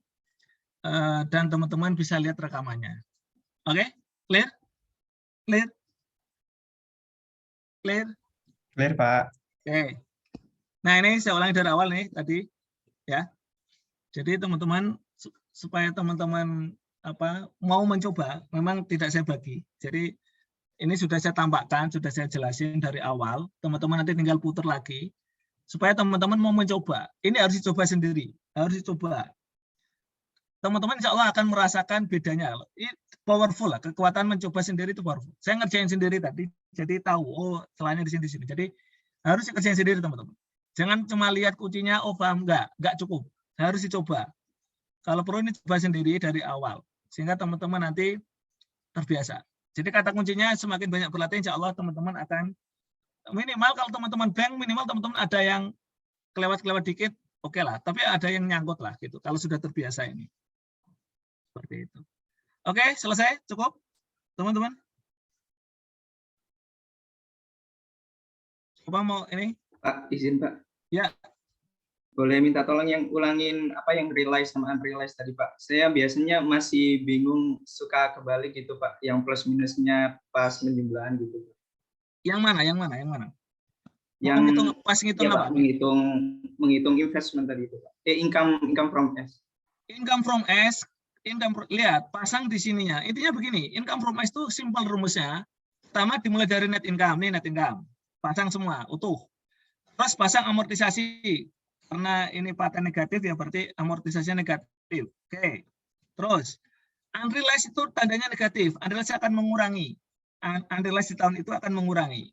Dan teman-teman bisa lihat rekamannya. Oke? Clear? Clear? Clear? Clear, Pak. Oke. Nah, ini saya ulangi dari awal nih tadi. Ya. Jadi teman-teman, supaya teman-teman mau mencoba, memang tidak saya bagi. Jadi ini sudah saya tampakkan, sudah saya jelasin dari awal. Teman-teman nanti tinggal putar lagi supaya teman-teman mau mencoba. Ini harus dicoba sendiri. harus dicoba. Teman-teman insya Allah akan merasakan bedanya. Ini powerful lah, kekuatan mencoba sendiri itu powerful. Saya ngerjain sendiri tadi, jadi tahu, oh celahnya di sini. Jadi harus dikerjain sendiri teman-teman. Jangan cuma lihat kuncinya, oh paham, enggak cukup. Harus dicoba. Kalau perlu ini coba sendiri dari awal, sehingga teman-teman nanti terbiasa. Jadi kata kuncinya semakin banyak berlatih, insya Allah teman-teman akan minimal kalau teman-teman bank, minimal teman-teman ada yang kelewat-kelewat dikit, oke lah. Tapi ada yang nyangkut lah gitu, kalau sudah terbiasa ini. Seperti itu. Oke, selesai? Cukup? Teman-teman? Coba mau ini? Pak, izin Pak. Ya. Boleh minta tolong yang ulangin apa yang realize sama unrealized tadi Pak. Saya biasanya masih bingung, suka kebalik gitu Pak. Yang plus minusnya pas penjumlahan gitu. Yang mana? Yang Yang pas ngitung ya, apa? Pak, menghitung investment tadi itu Pak. Income from S. Income from S, lihat, pasang di sininya. Intinya begini, income from S itu simple rumusnya. Pertama dimulai dari net income, ini net income. Pasang semua, utuh. Terus pasang amortisasi. Karena ini paten negatif, ya berarti amortisasinya negatif. Oke. Terus, unrealized itu tandanya negatif. Unrealized akan mengurangi. Unrealized di tahun itu akan mengurangi.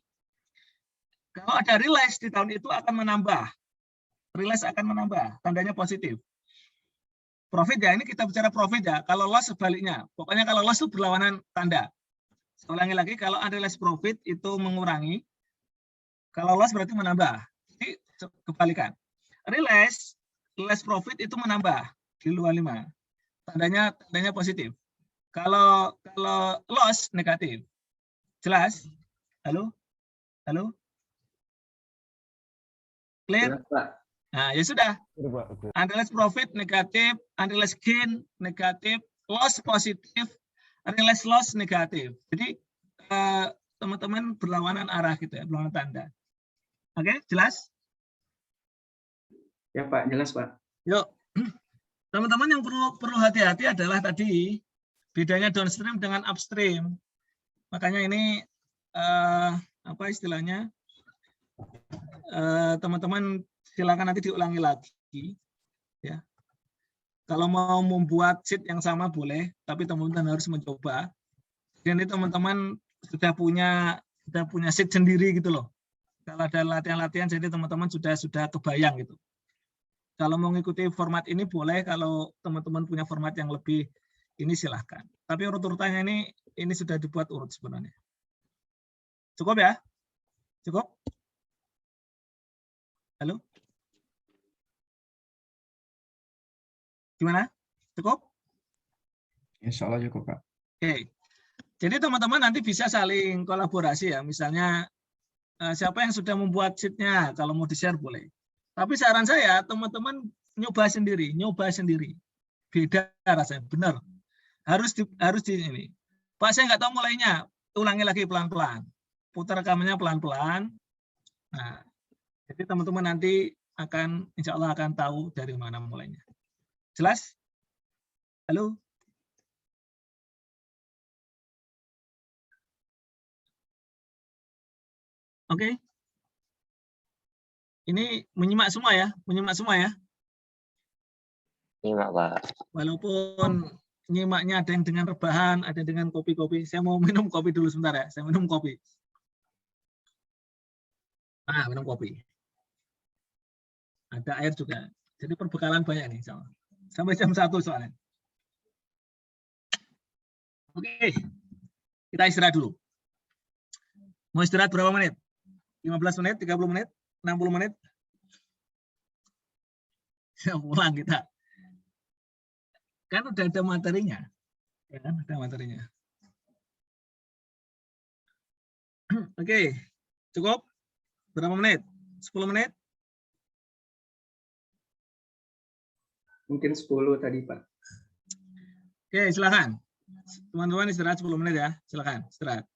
Kalau ada realized di tahun itu akan menambah. Realized akan menambah, tandanya positif. Profit ya, ini kita bicara profit ya. Kalau loss sebaliknya. Pokoknya kalau loss itu berlawanan tanda. Saya ulangi lagi, kalau unrealized profit itu mengurangi. Kalau loss berarti menambah. Jadi kebalikan. Realized profit itu menambah di luar 5. Tandanya positif. Kalau loss negatif. Jelas? Halo? Clear? Jelas, Pak. Nah, ya sudah. Unrealized profit negatif, unrealized gain negatif, loss positif, unrealized loss negatif. Jadi teman-teman berlawanan arah gitu ya, berlawanan tanda. Oke, jelas? Ya Pak, jelas Pak. Yuk. Teman-teman yang perlu hati-hati adalah tadi bedanya downstream dengan upstream. Makanya ini apa istilahnya? Teman-teman silakan nanti diulangi lagi ya. Kalau mau membuat sheet yang sama boleh, tapi teman-teman harus mencoba. Dan ini teman-teman sudah punya sheet sendiri gitu loh. Kalau ada latihan-latihan jadi teman-teman sudah kebayang gitu. Kalau mau mengikuti format ini boleh, kalau teman-teman punya format yang lebih ini silahkan. Tapi urut-urutannya ini sudah dibuat urut sebenarnya. Cukup ya? Cukup? Halo? Gimana? Cukup? Insya Allah cukup, Pak. Oke. Jadi teman-teman nanti bisa saling kolaborasi ya. Misalnya siapa yang sudah membuat sheet-nya, kalau mau di-share boleh. Tapi saran saya teman-teman nyoba sendiri. Beda rasanya, benar. Harus di ini. Pak, saya nggak tahu mulainya. Ulangi lagi pelan-pelan. Putar rekamannya pelan-pelan. Nah, jadi teman-teman nanti insya Allah akan tahu dari mana mulainya. Jelas? Halo? Oke. Ini menyimak semua ya? Nyimak, Pak. Walaupun nyimaknya ada yang dengan rebahan, ada yang dengan kopi-kopi. Saya mau minum kopi dulu sebentar ya. Saya minum kopi. Minum kopi. Ada air juga. Jadi perbekalan banyak nih. Sampai jam 1 soalnya. Oke. Kita istirahat dulu. Mau istirahat berapa menit? 15 menit, 30 menit, 60 menit? Ya, pulang kita. Kan udah ada materinya. Ya kan, ada materinya. Oke. Cukup? Berapa menit? 10 menit? Mungkin 10 tadi, Pak. Oke, silakan. Teman-teman istirahat 10 menit ya. Silakan, istirahat.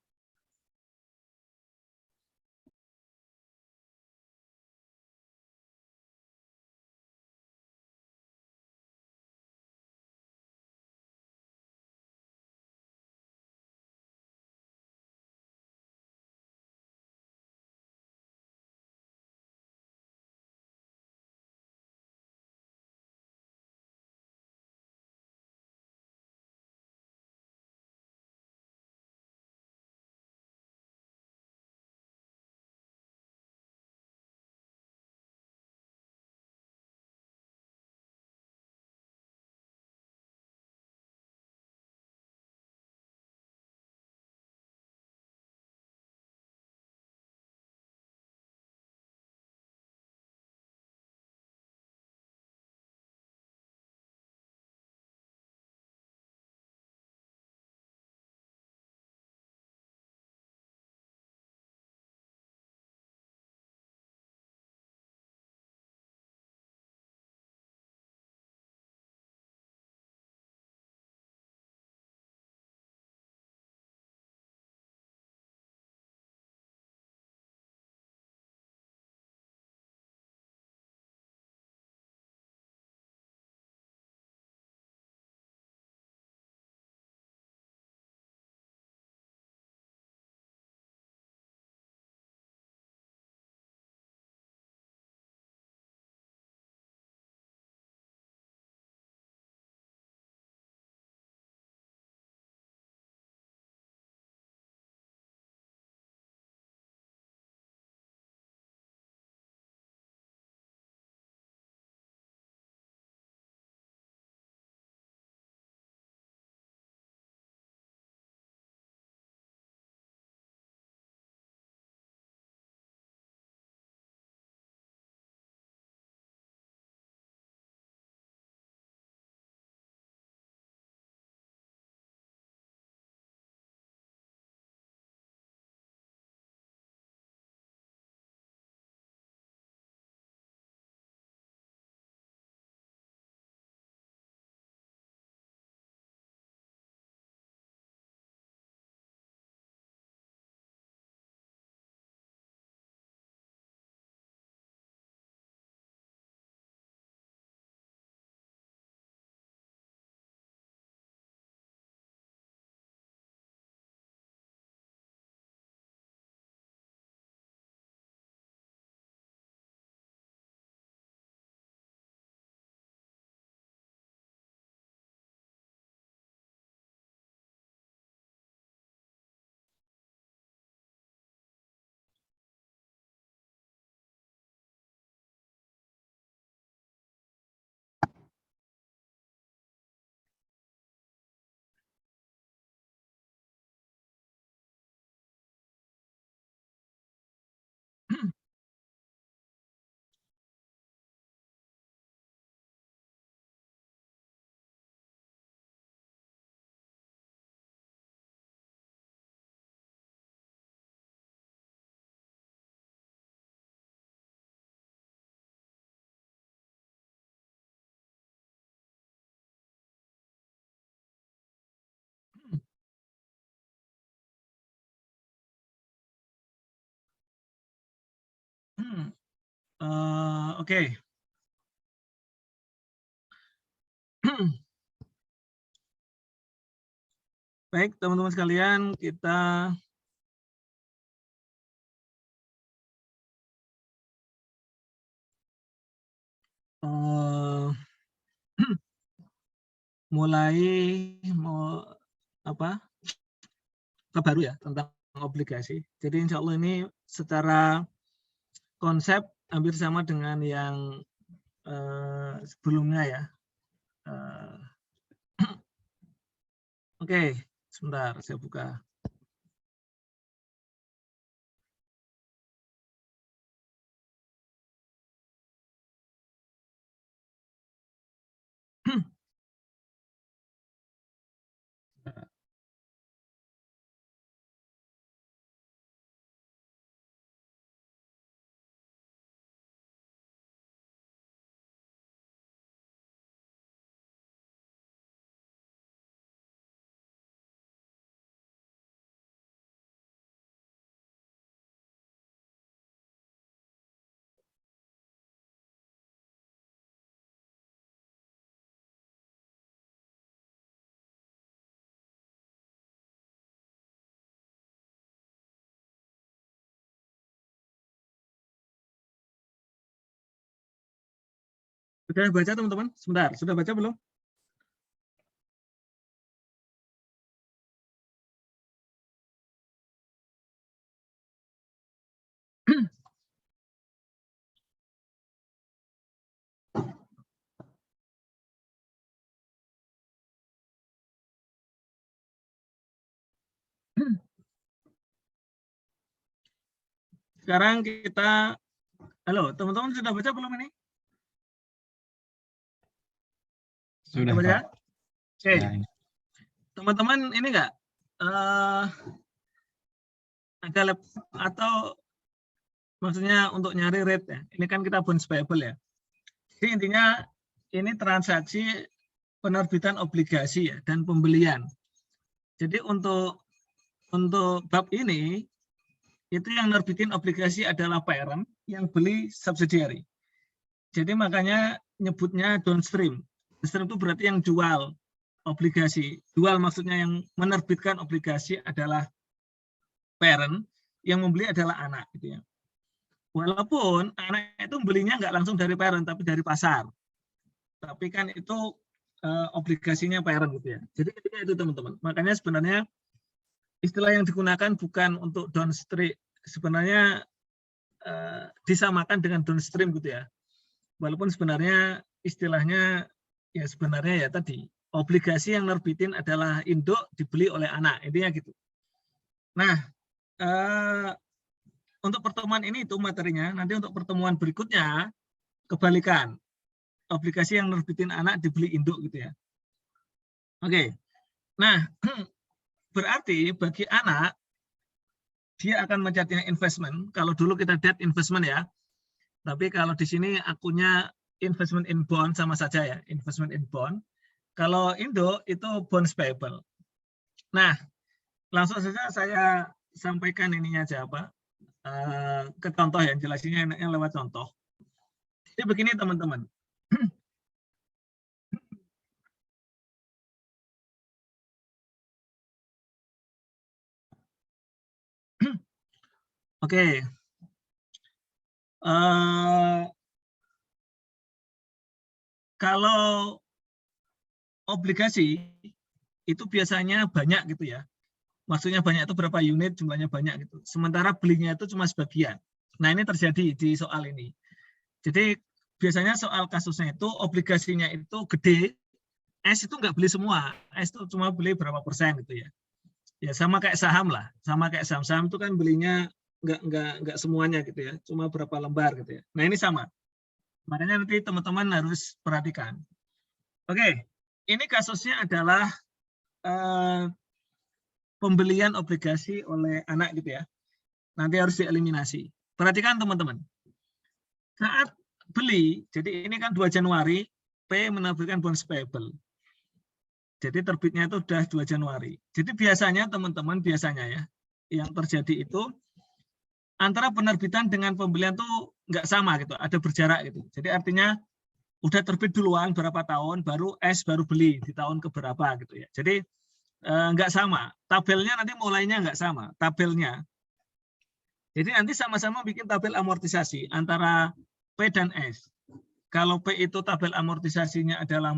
Oke. Baik, teman-teman sekalian, kita mulai mau baru ya tentang obligasi. Jadi insya Allah ini secara konsep hampir sama dengan yang sebelumnya ya. Oke, sebentar saya buka. Sudah baca teman-teman? Sebentar, sudah baca belum? Sekarang kita, halo teman-teman sudah baca belum ini? Sudah, baca? Pak. Oke. Ya, ini. Teman-teman ini enggak ada atau maksudnya untuk nyari rate ya. Ini kan kita bonds payable ya. Jadi intinya ini transaksi penerbitan obligasi ya dan pembelian. Jadi untuk bab ini itu yang nerbitin obligasi adalah parent, yang beli subsidiary. Jadi makanya nyebutnya downstream. Downstream itu berarti yang jual obligasi. Jual maksudnya yang menerbitkan obligasi adalah parent, yang membeli adalah anak gitu ya. Walaupun anak itu belinya nggak langsung dari parent tapi dari pasar. Tapi kan itu obligasinya parent gitu ya. Jadi intinya itu teman-teman. Makanya sebenarnya istilah yang digunakan bukan untuk downstream, sebenarnya disamakan dengan downstream gitu ya. Walaupun sebenarnya istilahnya ya sebenarnya ya tadi obligasi yang nerbitin adalah induk dibeli oleh anak, intinya gitu. Nah, untuk pertemuan ini itu materinya, nanti untuk pertemuan berikutnya kebalikan. Obligasi yang nerbitin anak dibeli induk gitu ya. Oke. Nah, berarti bagi anak dia akan mencarinya investment. Kalau dulu kita debt investment ya. Tapi kalau di sini akunnya investment in bond sama saja ya, investment in bond. Kalau Indo itu bonds payable. Nah, langsung saja saya sampaikan ininya aja apa ke contoh ya, jelasinnya enaknya lewat contoh. Jadi begini teman-teman. Oke. Kalau obligasi itu biasanya banyak gitu ya. Maksudnya banyak itu berapa unit, jumlahnya banyak gitu. Sementara belinya itu cuma sebagian. Nah ini terjadi di soal ini. Jadi biasanya soal kasusnya itu obligasinya itu gede, S itu nggak beli semua, S itu cuma beli berapa persen gitu ya. Ya sama kayak saham lah, sama kayak saham itu kan belinya nggak semuanya gitu ya, cuma berapa lembar gitu ya. Nah ini sama. Makanya nanti teman-teman harus perhatikan. Oke, ini kasusnya adalah pembelian obligasi oleh anak gitu ya. Nanti harus dieliminasi. Perhatikan teman-teman. Saat beli, jadi ini kan 2 Januari, P menerbitkan bonds payable. Jadi terbitnya itu sudah 2 Januari. Jadi biasanya teman-teman, biasanya ya, yang terjadi itu antara penerbitan dengan pembelian itu nggak sama gitu, ada berjarak gitu. Jadi artinya udah terbit duluan berapa tahun, baru S baru beli di tahun keberapa gitu ya. Jadi nggak sama. Tabelnya nanti mulainya nggak sama. Tabelnya. Jadi nanti sama-sama bikin tabel amortisasi antara P dan S. Kalau P itu tabel amortisasinya adalah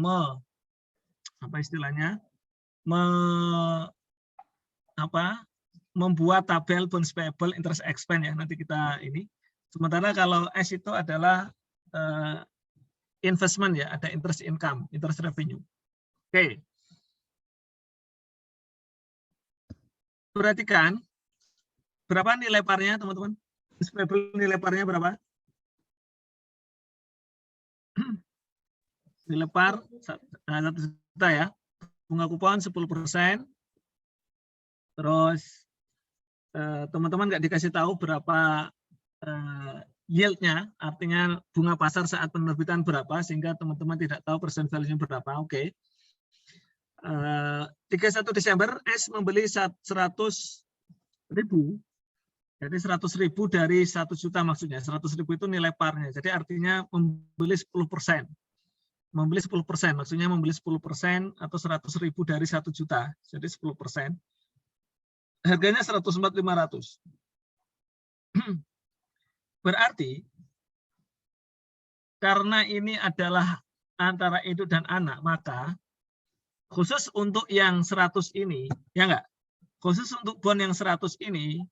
membuat tabel bonds payable, interest expense ya, nanti kita ini. Sementara kalau S itu adalah investment ya, ada interest income, interest revenue. Oke. Perhatikan berapa nilai parnya teman-teman? Bonds payable nilai parnya berapa? Nilai par 1 juta ya. Bunga kupon 10%. Terus teman-teman nggak dikasih tahu berapa yield-nya, artinya bunga pasar saat penerbitan berapa, sehingga teman-teman tidak tahu persen value-nya berapa. Oke. 31 Desember S membeli 100.000. Jadi 100.000 dari 1 juta maksudnya. 100.000 itu nilai parnya. Jadi artinya membeli 10%. Membeli 10%, maksudnya membeli 10% atau 100.000 dari 1 juta. Jadi 10%. Harganya 104.500. Berarti karena ini adalah antara induk dan anak, maka khusus untuk yang 100 ini, ya enggak? Khusus untuk bond yang 100 ini,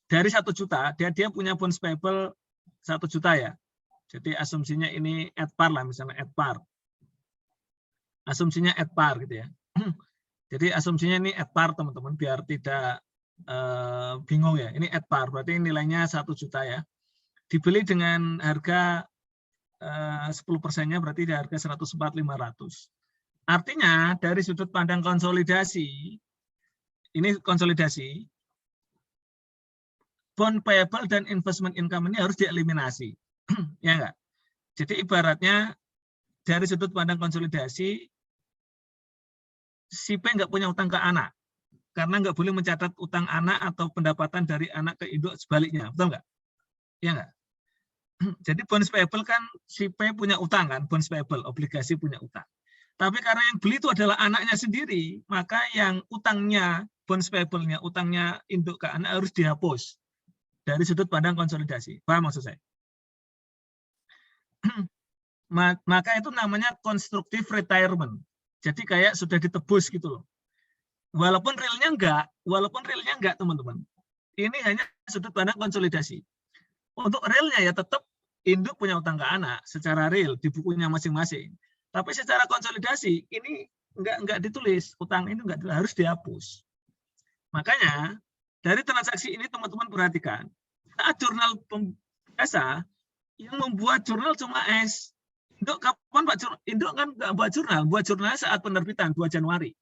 dari 1 juta, dia punya bonds payable 1 juta ya. Jadi asumsinya ini at par lah, misalnya at par. Asumsinya at par gitu ya. Jadi asumsinya ini at par teman-teman, biar tidak bingung ya. Ini at par, berarti nilainya 1 juta ya. Dibeli dengan harga 10%-nya berarti di harga 104.500. Artinya dari sudut pandang konsolidasi, ini konsolidasi, bond payable dan investment income ini harus dieliminasi. Ya enggak? Jadi ibaratnya dari sudut pandang konsolidasi, si P nggak punya utang ke anak. Karena nggak boleh mencatat utang anak atau pendapatan dari anak ke induk sebaliknya. Betul nggak? Ya enggak? Jadi bonds payable kan si P punya utang kan, bonds payable, obligasi punya utang. Tapi karena yang beli itu adalah anaknya sendiri, maka yang utangnya, bonds payable-nya, utangnya induk ke anak harus dihapus dari sudut pandang konsolidasi. Paham maksud saya? Maka itu namanya constructive retirement. Jadi kayak sudah ditebus gitu loh. Walaupun realnya enggak, teman-teman. Ini hanya sudut pandang konsolidasi. Untuk realnya ya tetap induk punya utang ke anak secara real di bukunya masing-masing. Tapi secara konsolidasi ini enggak ditulis, utang ini enggak harus dihapus. Makanya dari transaksi ini teman-teman perhatikan, saat jurnal biasa yang membuat jurnal cuma S. Induk kapan Pak? Induk kan enggak buat jurnal saat penerbitan 2 Januari.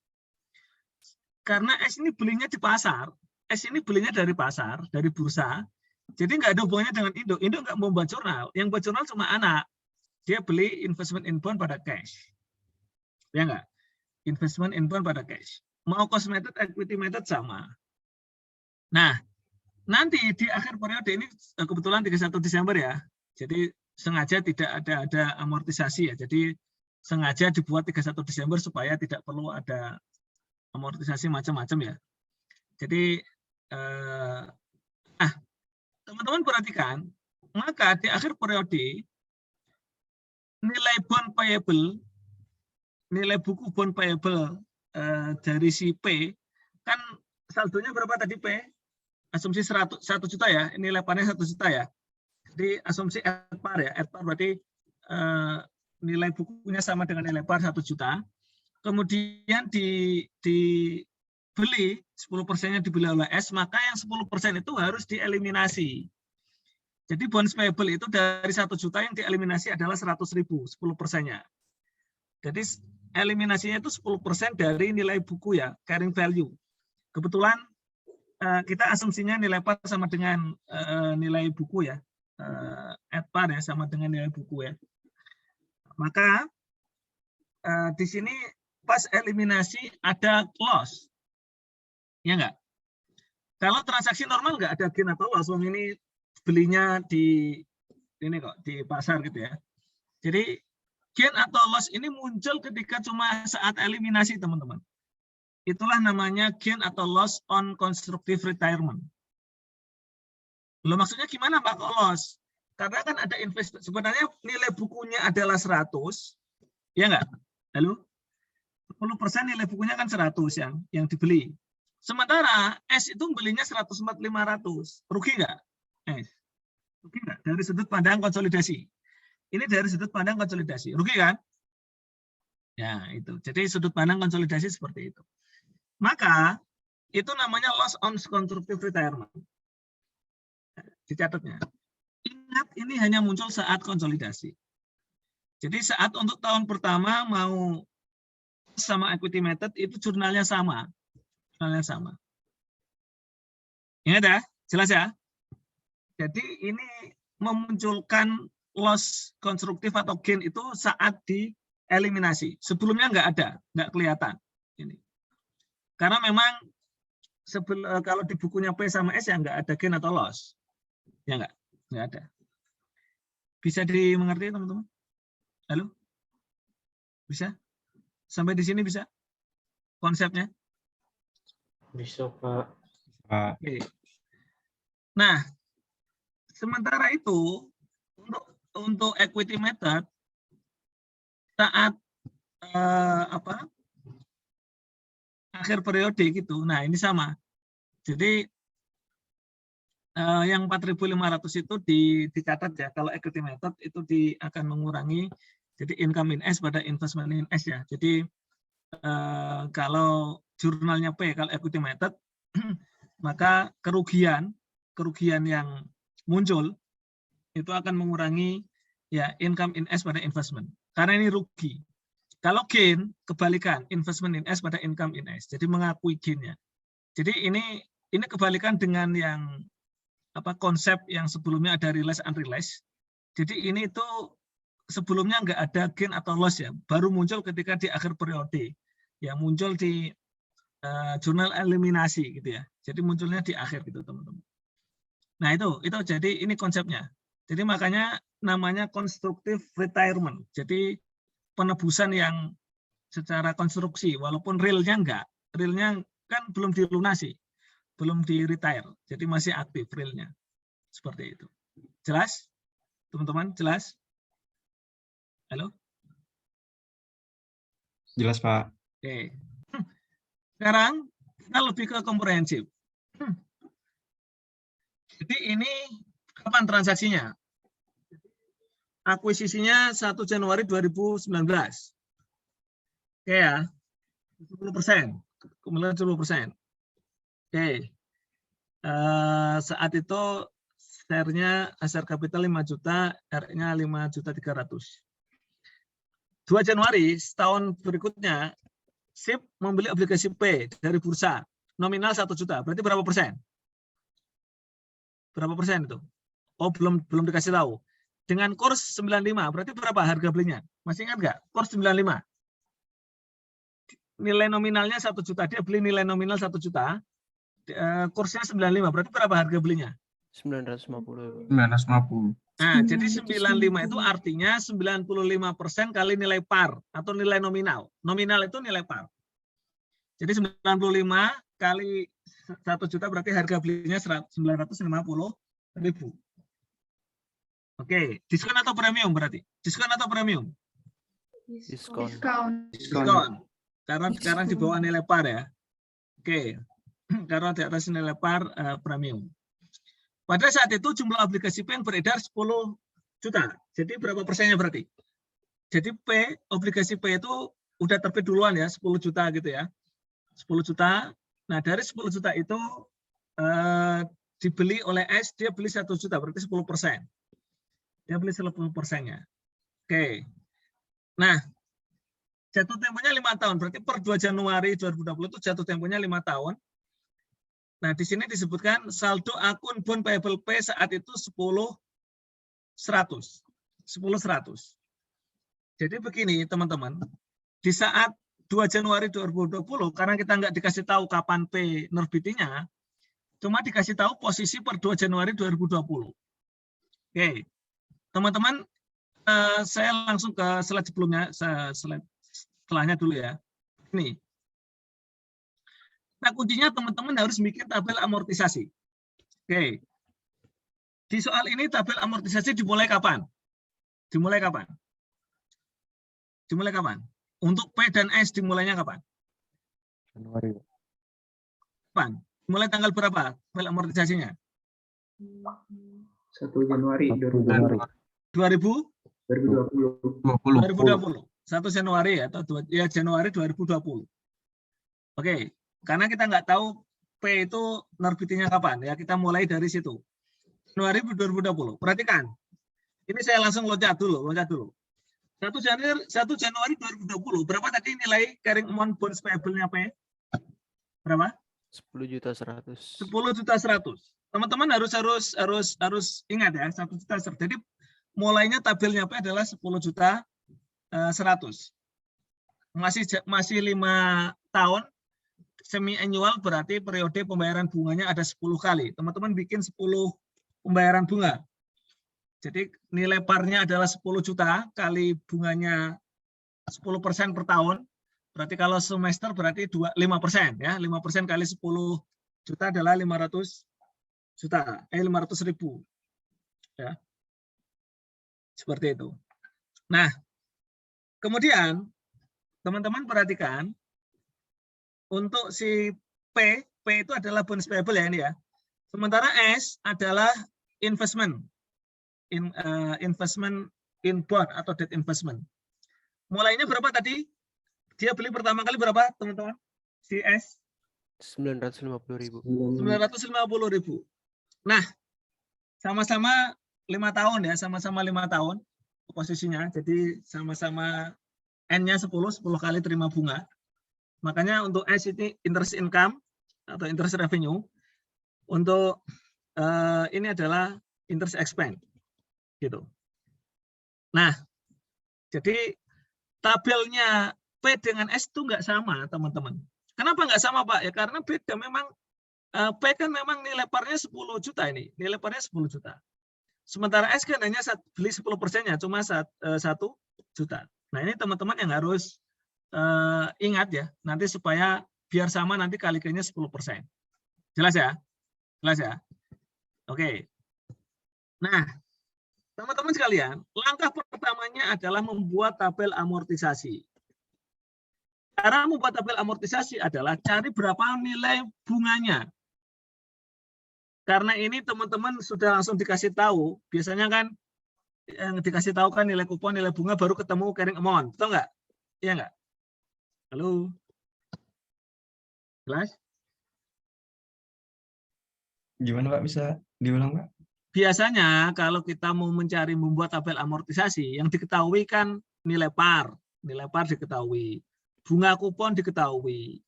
Karena S ini belinya di pasar, S ini belinya dari pasar, dari bursa. Jadi nggak ada hubungannya dengan induk. Induk nggak mau buat jurnal. Yang buat jurnal cuma anak. Dia beli investment in bond pada cash. Ya nggak? Investment in bond pada cash. Mau cost method, equity method sama. Nah, nanti di akhir periode ini kebetulan 31 Desember ya. Jadi sengaja tidak ada amortisasi ya. Jadi sengaja dibuat 31 Desember supaya tidak perlu ada amortisasi macam-macam ya. Jadi teman-teman perhatikan, maka di akhir periode nilai bond payable, nilai buku bond payable dari si P kan saldonya berapa tadi P? Asumsi 1 juta ya, nilai parnya 1 juta ya. Jadi asumsi at par ya, at par berarti nilai bukunya sama dengan nilai par 1 juta. Kemudian dibeli 10%-nya dibeli oleh S, maka yang 10% itu harus dieliminasi. Jadi bonds payable itu dari 1 juta yang dieliminasi adalah 100.000, 10%-nya. Jadi eliminasinya itu 10% dari nilai buku ya, carrying value. Kebetulan kita asumsinya nilai par sama dengan nilai buku ya, at par ya, sama dengan nilai buku ya. Maka di sini pas eliminasi ada loss. Ya enggak? Kalau transaksi normal enggak ada gain atau loss. Ini belinya di ini kok di pasar gitu ya. Jadi gain atau loss ini muncul ketika cuma saat eliminasi, teman-teman. Itulah namanya gain atau loss on constructive retirement. Loh, maksudnya gimana Pak kok loss? Karena kan ada investasi, sebenarnya nilai bukunya adalah 100, ya enggak? Lalu 10% nilai bukunya kan 100 yang dibeli. Sementara S itu belinya 145.500. Rugi enggak? Rugi enggak? Dari sudut pandang konsolidasi. Ini dari sudut pandang konsolidasi. Rugi kan? Ya, itu. Jadi sudut pandang konsolidasi seperti itu. Maka itu namanya loss on constructive retirement. Dicatatnya. Ingat, ini hanya muncul saat konsolidasi. Jadi saat untuk tahun pertama mau sama equity method itu jurnalnya sama. Jurnalnya sama. Ingat ya? Jelas ya? Jadi ini memunculkan loss konstruktif atau gain itu saat dieliminasi. Sebelumnya nggak ada, nggak kelihatan. Ini. Karena memang kalau di bukunya P sama S ya nggak ada gain atau loss. Ya nggak ada. Bisa dimengerti teman-teman? Halo? Bisa? Sampai di sini bisa? Konsepnya? Bisa, Pak. Oke. Nah, sementara itu untuk equity method saat akhir periode gitu. Nah, ini sama. Jadi yang 4.500 itu dicatat ya. Kalau equity method itu akan mengurangi jadi income in S pada investment in S ya. Jadi kalau jurnalnya P, kalau equity method maka kerugian yang muncul itu akan mengurangi ya income in S pada investment. Karena ini rugi. Kalau gain, kebalikan, investment in S pada income in S. Jadi mengakui gain-nya. Jadi ini kebalikan dengan yang konsep yang sebelumnya ada realize unrealized. Jadi ini itu sebelumnya nggak ada gain atau loss ya. Baru muncul ketika di akhir periode. Ya muncul di jurnal eliminasi gitu ya. Jadi munculnya di akhir gitu teman-teman. Nah itu jadi ini konsepnya. Jadi makanya namanya constructive retirement. Jadi penebusan yang secara konstruksi, walaupun realnya enggak. Realnya kan belum dilunasi, belum di retire. Jadi masih aktif realnya. Seperti itu. Jelas? Teman-teman, jelas? Halo? Jelas, Pak. Oke. Sekarang kita lebih ke komprehensif. Jadi ini kapan transaksinya? Akuisisinya 1 Januari 2019. Oke ya. 10%. Kemudian 10%. Oke. Saat itu share capital 5 juta, R-nya 5.300.000. 2 Januari, setahun berikutnya, SIP membeli obligasi P dari bursa. Nominal 1 juta. Berarti berapa persen? Berapa persen itu? Oh, belum dikasih tahu. Dengan kurs 95, berarti berapa harga belinya? Masih ingat nggak? Kurs 95. Nilai nominalnya 1 juta. Dia beli nilai nominal 1 juta. Kursnya 95. Berarti berapa harga belinya? 950. 950. Nah, jadi 95 itu artinya 95% kali nilai par atau nilai nominal. Nominal itu nilai par. Jadi 95 kali 1 juta berarti harga belinya 950.000. Oke, diskon atau premium berarti? Diskon atau premium? Diskon. Karena sekarang di bawah nilai par ya. Oke, karena di atas nilai par premium. Pada saat itu jumlah obligasi P yang beredar 10 juta. Jadi berapa persennya berarti? Jadi obligasi P itu udah terbit duluan ya, 10 juta gitu ya. 10 juta. Nah, dari 10 juta itu dibeli oleh S, dia beli 1 juta, berarti 10%. Dia beli 10%-nya. Oke. Nah, jatuh temponya 5 tahun. Berarti per 2 Januari 2020 itu jatuh temponya 5 tahun. Nah, di sini disebutkan saldo akun bond payable P saat itu 10.100. 10.100. Jadi begini, teman-teman. Di saat 2 Januari 2020, karena kita nggak dikasih tahu kapan P nerbitinya, cuma dikasih tahu posisi per 2 Januari 2020. Oke. teman-teman, saya langsung ke slide sebelumnya, slide setelahnya dulu ya. Ini. Nah, kuncinya teman-teman harus bikin tabel amortisasi. Oke. Di soal ini tabel amortisasi dimulai kapan? Dimulai kapan? Dimulai kapan? Untuk P dan S dimulainya kapan? Januari. Kapan? Mulai tanggal berapa tabel amortisasinya? 1 Januari 2020. 2020. 1 Januari atau Januari 2020. Oke, karena kita nggak tahu P itu nerbitinnya kapan ya, kita mulai dari situ. Januari 2020. Perhatikan. Ini saya langsung loncat dulu. 1 Januari 2020. Berapa tadi nilai carrying amount bonds payable-nya P? Berapa? 10.100.000. 10.100.000. Teman-teman harus ingat ya, 1.100.000. Jadi mulainya tabelnya P adalah 10.100.000. Masih 5 tahun semi annual, berarti periode pembayaran bunganya ada 10 kali. Teman-teman bikin 10 pembayaran bunga. Jadi nilai parnya adalah 10 juta kali bunganya 10% per tahun. Berarti kalau semester berarti 5% ya. 5% kali 10 juta adalah 500 juta, 500.000. Ya. Seperti itu. Nah, kemudian teman-teman perhatikan untuk si P itu adalah bonds payable ya ini ya. Sementara S adalah investment. Investment in bond atau debt investment. Mulainya berapa tadi? Dia beli pertama kali berapa, teman-teman? Si S 950.000. 950.000. Nah, sama-sama 5 tahun ya, sama-sama 5 tahun posisinya. Jadi sama-sama N-nya 10 kali terima bunga. Makanya untuk S ini interest income atau interest revenue. Untuk ini adalah interest expense. Gitu. Nah, jadi tabelnya P dengan S itu nggak sama, teman-teman. Kenapa nggak sama, Pak? Ya karena beda memang. P kan memang nilai parnya 10 juta ini. Nilai parnya 10 juta. Sementara S kan hanya beli 10%-nya, cuma 1 juta. Nah, ini teman-teman yang harus ingat ya. Nanti supaya biar sama nanti kalikannya 10%. Jelas ya? Jelas ya? Oke. Nah, teman-teman sekalian, langkah pertamanya adalah membuat tabel amortisasi. Cara membuat tabel amortisasi adalah cari berapa nilai bunganya. Karena ini teman-teman sudah langsung dikasih tahu, biasanya kan yang dikasih tahu kan nilai kupon, nilai bunga, baru ketemu carrying amount. Betul nggak? Iya nggak? Halo? Jelas? Gimana Pak, bisa diulang Pak? Biasanya kalau kita mau mencari membuat tabel amortisasi, yang diketahui kan nilai par. Nilai par diketahui. Bunga kupon diketahui.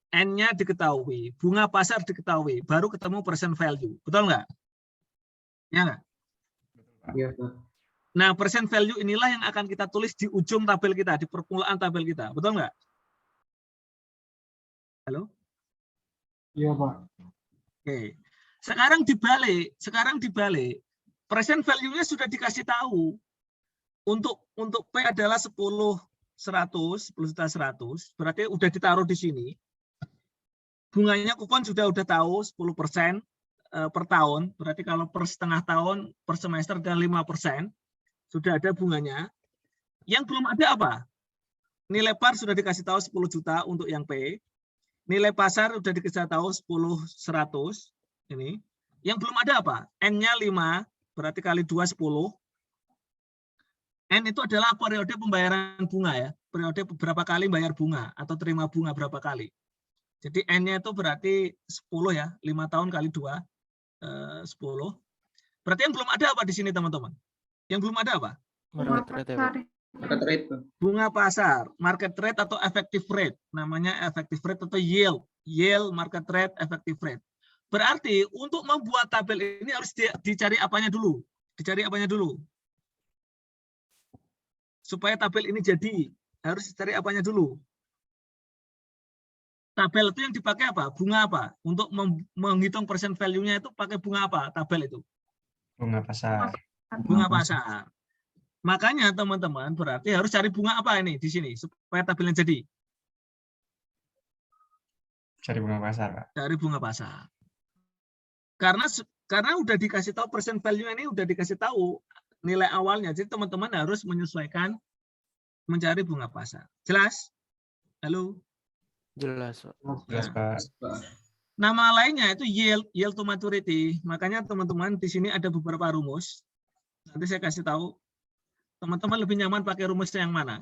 N-nya diketahui. Bunga pasar diketahui. Baru ketemu percent value. Betul nggak? Ya nggak? Iya, Pak. Nah, percent value inilah yang akan kita tulis di ujung tabel kita, di permulaan tabel kita. Betul nggak? Halo? Iya, Pak. Oke. Sekarang dibalik. Present value-nya sudah dikasih tahu. Untuk P adalah 10.100, berarti udah ditaruh di sini. Bunganya kupon sudah tahu 10% per tahun, berarti kalau per setengah tahun, per semester dan 5%, sudah ada bunganya. Yang belum ada apa? Nilai par sudah dikasih tahu 10 juta untuk yang P. Nilai pasar sudah dikasih tahu 10.100. Ini. Yang belum ada apa? N-nya 5, berarti kali 2, 10. N itu adalah periode pembayaran bunga ya. Periode berapa kali bayar bunga atau terima bunga berapa kali. Jadi N-nya itu berarti 10 ya. 5 tahun kali 2, 10. Berarti yang belum ada apa di sini teman-teman? Yang belum ada apa? Market rate ya, Pak. Market rate, Pak. Bunga pasar, market rate atau effective rate. Namanya effective rate atau yield. Yield, market rate, effective rate. Berarti untuk membuat tabel ini harus dicari apanya dulu? Dicari apanya dulu? Supaya tabel ini jadi, harus dicari apanya dulu? Tabel itu yang dipakai apa? Bunga apa? Untuk menghitung percent value-nya itu pakai bunga apa? Tabel itu? Bunga pasar. Bunga pasar. Makanya teman-teman berarti harus cari bunga apa ini di sini supaya tabelnya jadi. Cari bunga pasar, Pak. Cari bunga pasar. Karena udah dikasih tahu percent value ini udah dikasih tahu nilai awalnya. Jadi teman-teman harus menyesuaikan mencari bunga pasar. Jelas? Halo? Jelas, Pak. Jelas, Pak. Nama lainnya itu yield to maturity. Makanya teman-teman di sini ada beberapa rumus. Nanti saya kasih tahu. Teman-teman lebih nyaman pakai rumusnya yang mana?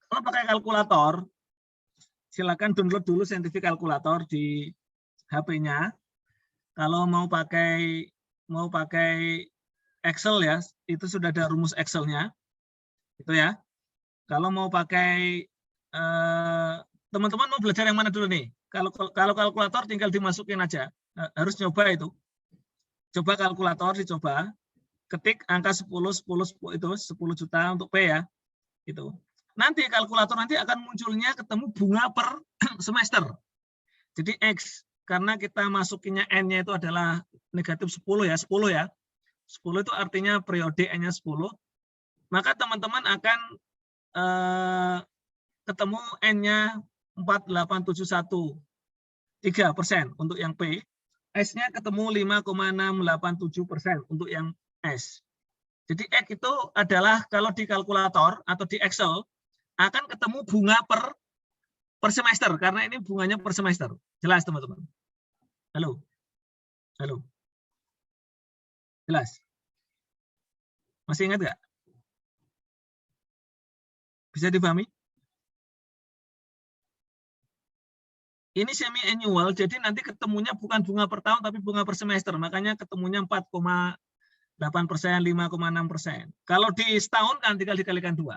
Kalau pakai kalkulator, silakan download dulu scientific calculator di HP-nya. Kalau mau pakai Excel ya, itu sudah ada rumus Excel-nya. Itu ya. Kalau mau pakai teman-teman mau belajar yang mana dulu nih? Kalau kalkulator tinggal dimasukin aja. Harus nyoba itu. Coba kalkulator dicoba. Ketik angka 10 itu 10 juta untuk P ya. Itu. Nanti kalkulator nanti akan munculnya ketemu bunga per semester. Jadi X karena kita masukinnya N-nya itu adalah negatif 10 ya, 10 ya. 10 itu artinya periode N-nya 10. Maka teman-teman akan ketemu N-nya 4871. 3% untuk yang P. S-nya ketemu 5,687% untuk yang S. Jadi X itu adalah kalau di kalkulator atau di Excel akan ketemu bunga per semester karena ini bunganya per semester. Jelas teman-teman? Halo? Halo? Jelas? Masih ingat nggak? Bisa dipahami? Ini semi annual, jadi nanti ketemunya bukan bunga per tahun tapi bunga per semester. Makanya ketemunya 4,8%, 5,6%. Kalau di setahun kan tinggal dikalikan 2.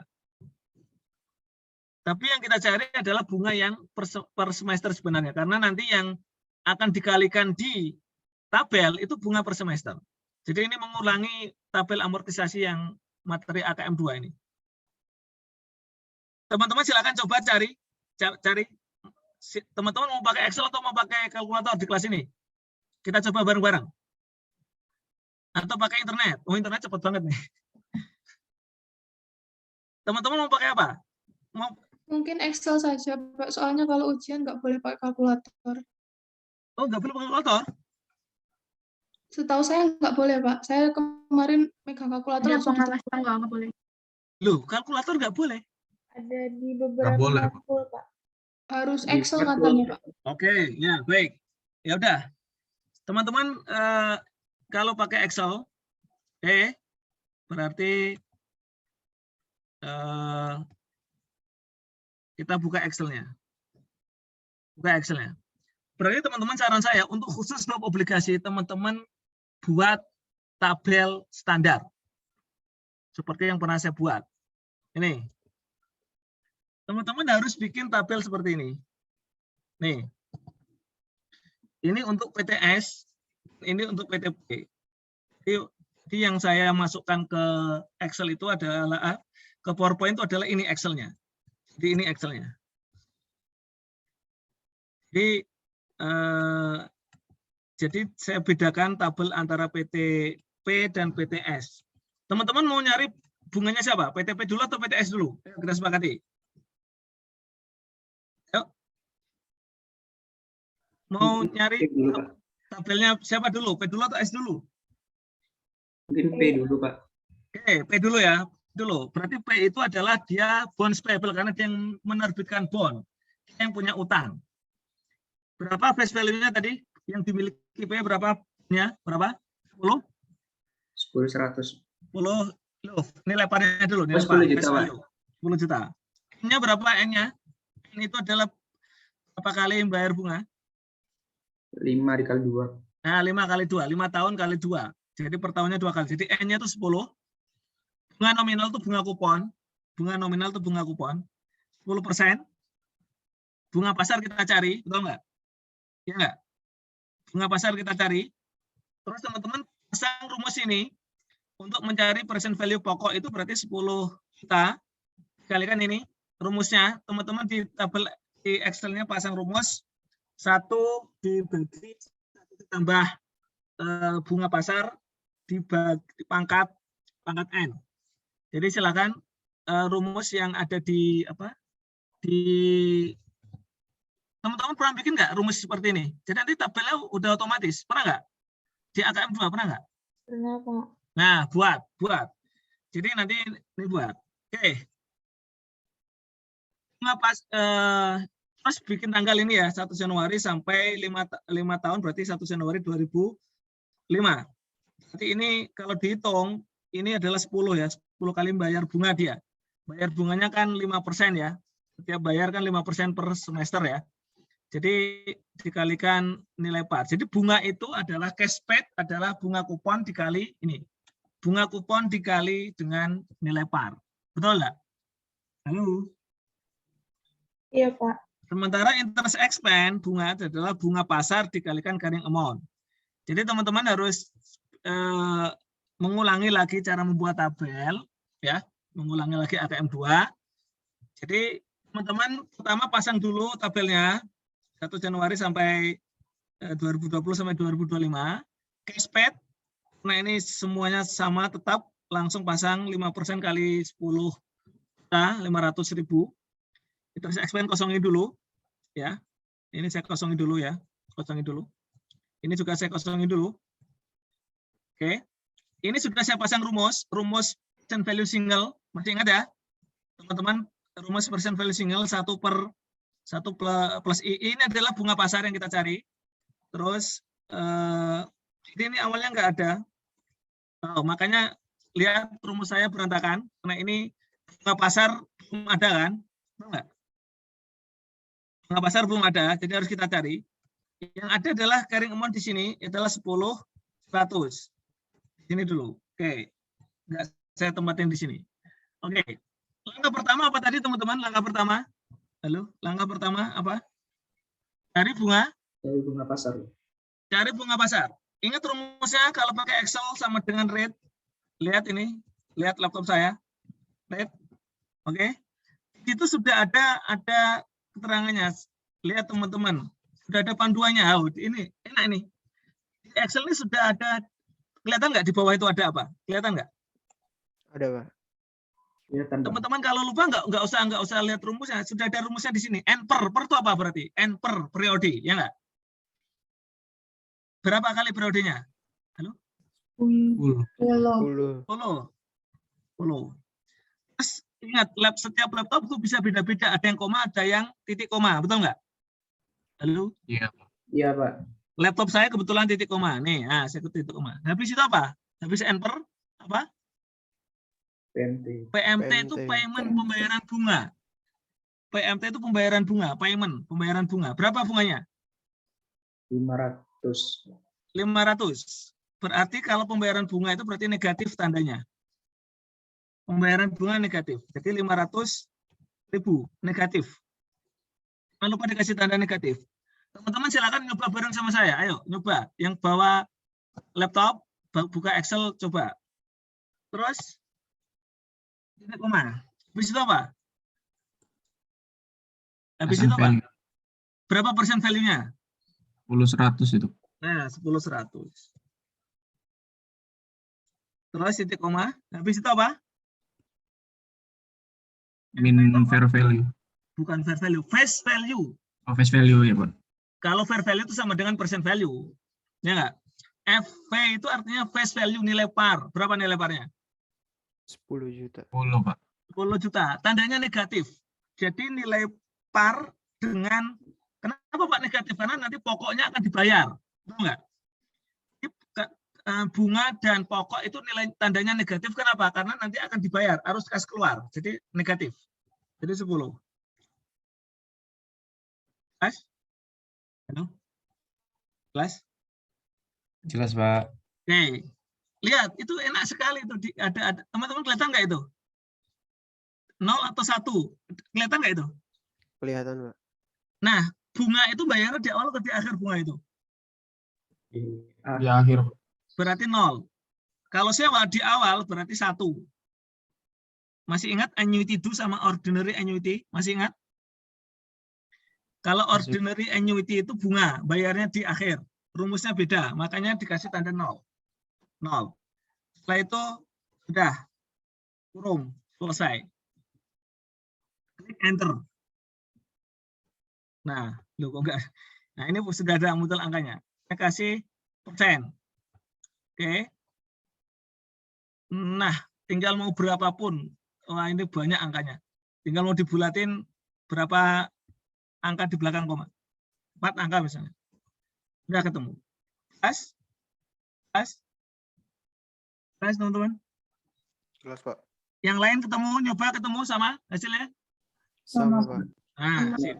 Tapi yang kita cari adalah bunga yang per semester sebenarnya. Karena nanti yang akan dikalikan di tabel itu bunga per semester. Jadi ini mengulangi tabel amortisasi yang materi AKM 2 ini. Teman-teman silakan coba cari. Teman-teman mau pakai Excel atau mau pakai kalkulator di kelas ini? Kita coba bareng-bareng. Atau pakai internet. Oh, internet cepat banget nih. Teman-teman mau pakai apa? Mungkin Excel saja, Pak. Soalnya kalau ujian nggak boleh pakai kalkulator. Oh, nggak boleh pakai kalkulator? Setahu saya nggak boleh, Pak. Saya kemarin megang kalkulator langsung pengawasan nggak boleh. Loh, kalkulator nggak boleh? Ada di beberapa matkul, Pak. Harus Excel katanya, Pak. Oke, ya baik. Ya udah, teman-teman kalau pakai Excel, berarti kita buka Excel-nya. Buka Excel-nya. Berarti teman-teman saran saya untuk khusus bab obligasi teman-teman buat tabel standar seperti yang pernah saya buat. Ini. Teman-teman harus bikin tabel seperti ini. Nih. Ini untuk PTS, ini untuk PTP. Jadi yang saya masukkan ke Excel itu adalah ke PowerPoint itu adalah ini Excel-nya. Jadi ini Excel-nya. Jadi saya bedakan tabel antara PTP dan PTS. Teman-teman mau nyari bunganya siapa? PTP dulu atau PTS dulu? Kita sepakati. Yuk. Mau nyari tabelnya siapa dulu? P dulu atau S dulu? Mungkin P dulu, Pak. Oke, P dulu ya. Dulu. Berarti P itu adalah dia bonds payable karena dia yang menerbitkan bond. Dia yang punya utang. Berapa face value-nya tadi? Yang dimiliki P berapa? Berapa? 10? 10.100. 10. Loh, nilai parenya dulu. Nilai 10 juta, Pak. 10 juta. N-nya berapa N-nya? N itu adalah berapa kali bayar bunga? 5 dikali 2. Nah, 5 kali 2. 5 tahun kali 2. Jadi per tahunnya 2 kali. Jadi N-nya itu 10. Bunga nominal itu bunga kupon. Bunga nominal itu bunga kupon. 10%. Bunga pasar kita cari. Betul nggak? Ya nggak? Bunga pasar kita cari. Terus teman-teman pasang rumus ini. Untuk mencari percent value pokok itu berarti 10 juta. Dikalikan ini. Rumusnya. Teman-teman di tabel di Excel-nya pasang rumus. 1 dibagi 1 ditambah bunga pasar dibagi pangkat N. Jadi silakan rumus yang ada di apa? Di teman-teman pernah bikin nggak rumus seperti ini? Jadi nanti tabelnya udah otomatis. Pernah nggak? Di AKM 2 pernah nggak? Pernah, Pak. Nah, buat. Jadi nanti ini buat. Oke. Terus bikin tanggal ini ya, 1 Januari sampai 5 tahun, berarti 1 Januari 2005. Berarti ini kalau dihitung, ini adalah 10 ya, 10 kali bayar bunga dia. Bayar bunganya kan 5% ya. Setiap bayar kan 5% per semester ya. Jadi dikalikan nilai par. Jadi bunga itu adalah cash paid, adalah bunga kupon dikali ini. Bunga kupon dikali dengan nilai par. Betul nggak? Halo? Iya, Pak. Sementara interest expense bunga adalah bunga pasar dikalikan carrying amount. Jadi teman-teman harus mengulangi lagi cara membuat tabel, ya, mengulangi lagi AKM 2. Jadi teman-teman pertama pasang dulu tabelnya 1 Januari sampai 2020 sampai 2025. Cash paid, nah ini semuanya sama tetap, langsung pasang 5% kali 10 juta, 500.000. Interest expense kosongin dulu, ya. Ini saya kosongin dulu ya, kosongin dulu. Ini juga saya kosongin dulu. Oke, ini sudah saya pasang rumus percent value single, masih ingat ya, teman-teman? Rumus percent value single 1 plus I, ini adalah bunga pasar yang kita cari. Terus ini awalnya nggak ada, makanya lihat rumus saya berantakan karena ini bunga pasar belum ada kan, enggak? Bunga pasar belum ada, jadi harus kita cari. Yang ada adalah carrying amount di sini adalah 10.100. Ini dulu. Oke. Enggak saya tempatin di sini. Oke. Langkah pertama apa tadi teman-teman? Langkah pertama. Halo, langkah pertama apa? Cari bunga. Dari bunga pasar. Cari bunga pasar. Ingat rumusnya kalau pakai Excel sama dengan rate. Lihat ini, lihat laptop saya. Lihat. Oke. Itu sudah ada keterangannya. Lihat teman-teman. Sudah ada panduannya. Oh, ini enak ini. Di Excel ini sudah ada. Kelihatan nggak di bawah itu ada apa? Kelihatan nggak? Ada, Pak. Teman-teman kalau lupa nggak usah lihat rumusnya, sudah ada rumusnya di sini. N per itu apa berarti? N per periode, ya nggak? Berapa kali periodenya? Halo? 10. 10. Terus ingat, setiap laptop itu bisa beda-beda. Ada yang koma, ada yang titik koma, betul nggak? Halo? Iya, Pak. Iya, Pak. Laptop saya kebetulan titik koma. Nih, saya ikut titik koma. Habis itu apa? Habis N per apa? PMT itu payment, pembayaran bunga. PMT itu pembayaran bunga, pembayaran bunga. Berapa bunganya? 500. Berarti kalau pembayaran bunga itu berarti negatif tandanya. Pembayaran bunga negatif. Jadi 500.000 negatif. Jangan lupa dikasih tanda negatif. Teman-teman silakan nyoba bareng sama saya. Ayo, nyoba. Yang bawa laptop, buka Excel, coba. Terus titik koma. Habis itu apa? Habis itu apa? Berapa persen value-nya? 10.100 itu. Nah, 10.100. Terus titik koma. Habis itu apa? Min fair value. Bukan fair value, face value. Oh, face value ya, Pak. Kalau fair value itu sama dengan percent value. Ya nggak? FV itu artinya face value, nilai par. Berapa nilai parnya? 10 juta. 10, Pak. 10 juta. Tandanya negatif. Jadi nilai par dengan, kenapa Pak negatif? Karena nanti pokoknya akan dibayar. Betul nggak? Bunga dan pokok itu nilai tandanya negatif. Kenapa? Karena nanti akan dibayar. Arus kas keluar. Jadi negatif. Jadi 10. Kelas? Halo? Kelas? Jelas, Pak. Oke. Lihat, itu enak sekali itu. Ada teman-teman kelihatan nggak itu? 0 atau 1? Kelihatan nggak itu? Kelihatan, Pak. Nah, bunga itu bayarnya di awal atau di akhir bunga itu? Di akhir. Berarti 0. Kalau sewa di awal berarti 1. Masih ingat annuity due sama ordinary annuity? Masih ingat? Kalau ordinary annuity itu bunga, bayarnya di akhir. Rumusnya beda, makanya dikasih tanda 0. 0. Setelah itu sudah kurung, selesai. Klik enter. Nah, loh kok enggak? Nah, ini sudah ada muncul angkanya. Saya kasih persen. Oke. Nah, tinggal mau berapapun. Wah, ini banyak angkanya. Tinggal mau dibulatin berapa angka di belakang koma. 4 angka misalnya. Udah ketemu. Pas? Pas, teman-teman? Jelas, Pak. Yang lain nyoba ketemu sama hasilnya? Sama, Pak. Nah, sip.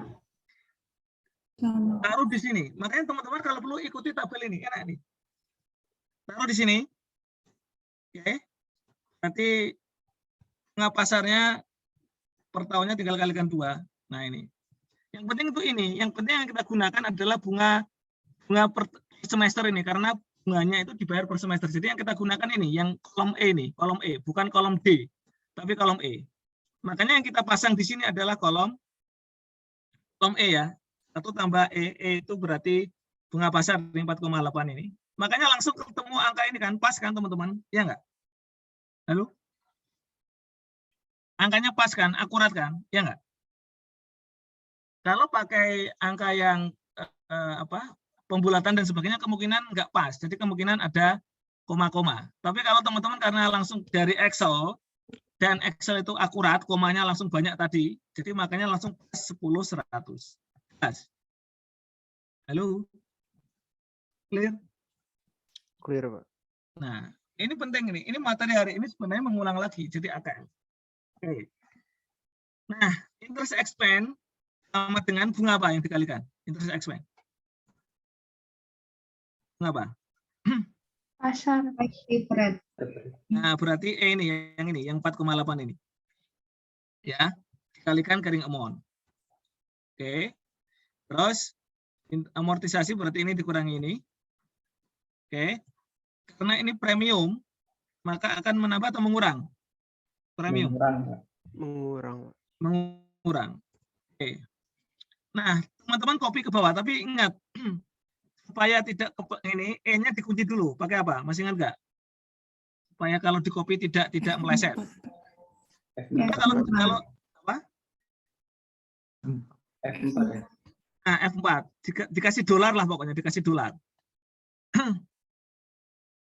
Taruh di sini. Makanya teman-teman kalau perlu ikuti tabel ini, enak nih. Taruh di sini. Oke. Nanti bunga pasarnya per tahunnya tinggal kalikan 2. Nah, ini. Yang penting itu ini. Yang penting yang kita gunakan adalah bunga per semester ini karena bunganya itu dibayar per semester. Jadi yang kita gunakan ini, yang kolom E ini, kolom E, bukan kolom D, tapi kolom E. Makanya yang kita pasang di sini adalah kolom E ya. 1 tambah E itu berarti bunga pasar 4,8 ini. Makanya langsung ketemu angka ini kan, pas kan teman-teman? Ya enggak? Halo? Angkanya pas kan, akurat kan? Ya enggak? Kalau pakai angka yang pembulatan dan sebagainya kemungkinan enggak pas. Jadi kemungkinan ada koma-koma. Tapi kalau teman-teman karena langsung dari Excel dan Excel itu akurat, komanya langsung banyak tadi. Jadi makanya langsung pas 10/100. Halo? Clear? Clear, Pak. Nah, ini penting ini. Ini materi hari ini sebenarnya mengulang lagi. Jadi AKM. Oke. Nah, interest expense sama dengan bunga apa yang dikalikan? Interest expense. Bunga apa? Pasar. Nah, berarti E ini, yang 4,8 ini. Ya, dikalikan carrying amount. Oke. Terus amortisasi berarti ini dikurangi ini. Oke. Karena ini premium, maka akan menambah atau mengurang? Premium. Mengurang. Oke. Nah, teman-teman copy ke bawah, tapi ingat supaya tidak ini E-nya dikunci dulu. Pakai apa? Masih ingat nggak? Supaya kalau di copy tidak meleset. Kalau apa? F4 ya. Nah, F4 dikasih dolar lah pokoknya, dikasih dolar.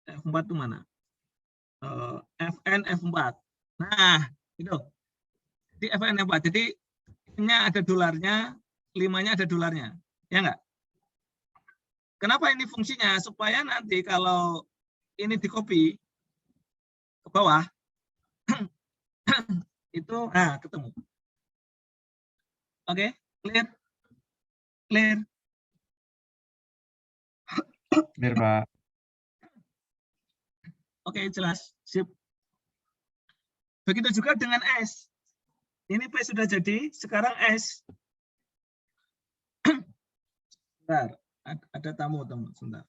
F4 itu mana? FN F4. Nah, itu. Di FN F4. Jadi ini ada dolarnya, 5-nya ada dolarnya. Ya enggak? Kenapa ini fungsinya? Supaya nanti kalau ini di copy ke bawah itu ketemu. Oke, clear? Clear? Clear, Pak. Oke, jelas. Sip. Begitu juga dengan S. Ini P sudah jadi, sekarang S. Bentar, ada tamu, sebentar.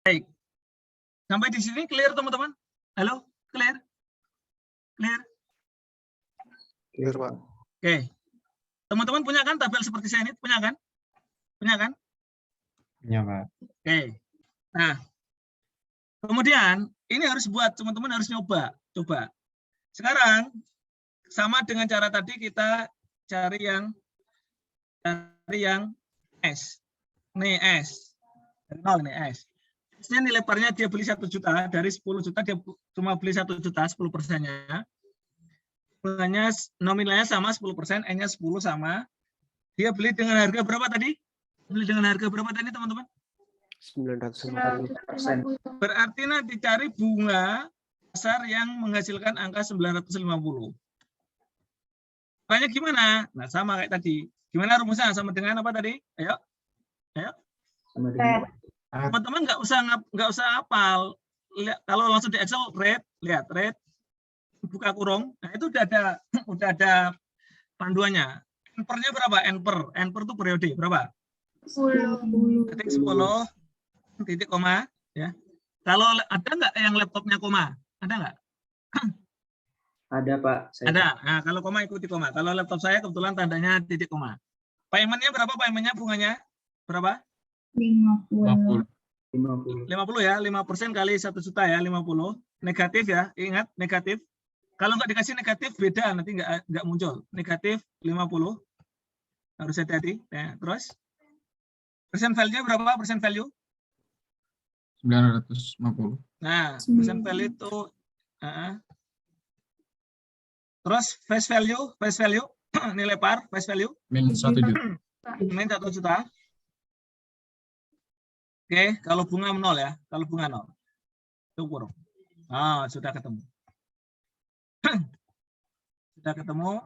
Baik. Sampai di sini clear, teman-teman? Halo? Clear? Clear? Clear, Pak. Oke. Teman-teman punya kan tabel seperti saya ini? Punya kan? Punya kan? Punya, Pak. Oke. Nah, kemudian ini harus buat, teman-teman harus nyoba. Coba. Sekarang, sama dengan cara tadi kita cari yang S. Nih S. Dari 0 nih S. S-nya nilai parnya dia beli 1 juta, dari 10 juta dia cuma beli 1 juta, 10%-nya. Bunganya nominalnya sama 10%, N-nya 10 sama. Dia beli dengan harga berapa tadi? Beli dengan harga berapa tadi, teman-teman? 950. Berarti nanti cari bunga pasar yang menghasilkan angka 950. Banyak gimana? Nah, sama kayak tadi. Gimana rumusnya? Sama dengan apa tadi? Ayo. Sama dengan Teman-teman nggak usah hafal. Lihat, kalau langsung di Excel rate, lihat rate buka kurung. Nah, itu udah ada panduannya. N-per-nya berapa? N-per itu periode berapa? 10. Titik 10 titik koma ya. Kalau ada nggak yang laptopnya koma? Ada nggak? ada Pak. Ada. Nah, kalau koma ikuti koma. Kalau laptop saya kebetulan tandanya titik koma. Paymentnya berapa? Paymentnya bunganya berapa? 50. 50. 50 ya. 5% kali 1 juta ya. 50. Negatif ya. Ingat negatif. Kalau nggak dikasih negatif beda nanti nggak muncul. Negatif 50. Harus hati-hati. Ya, terus persen value berapa? Persen value? 950. Nah, persen value itu terus face value nilai par face value Min 1 juta. min 1 juta. Oke, kalau bunga 0 ya, kalau bunga 0 itu kurung. Ah, sudah ketemu. Sudah ketemu.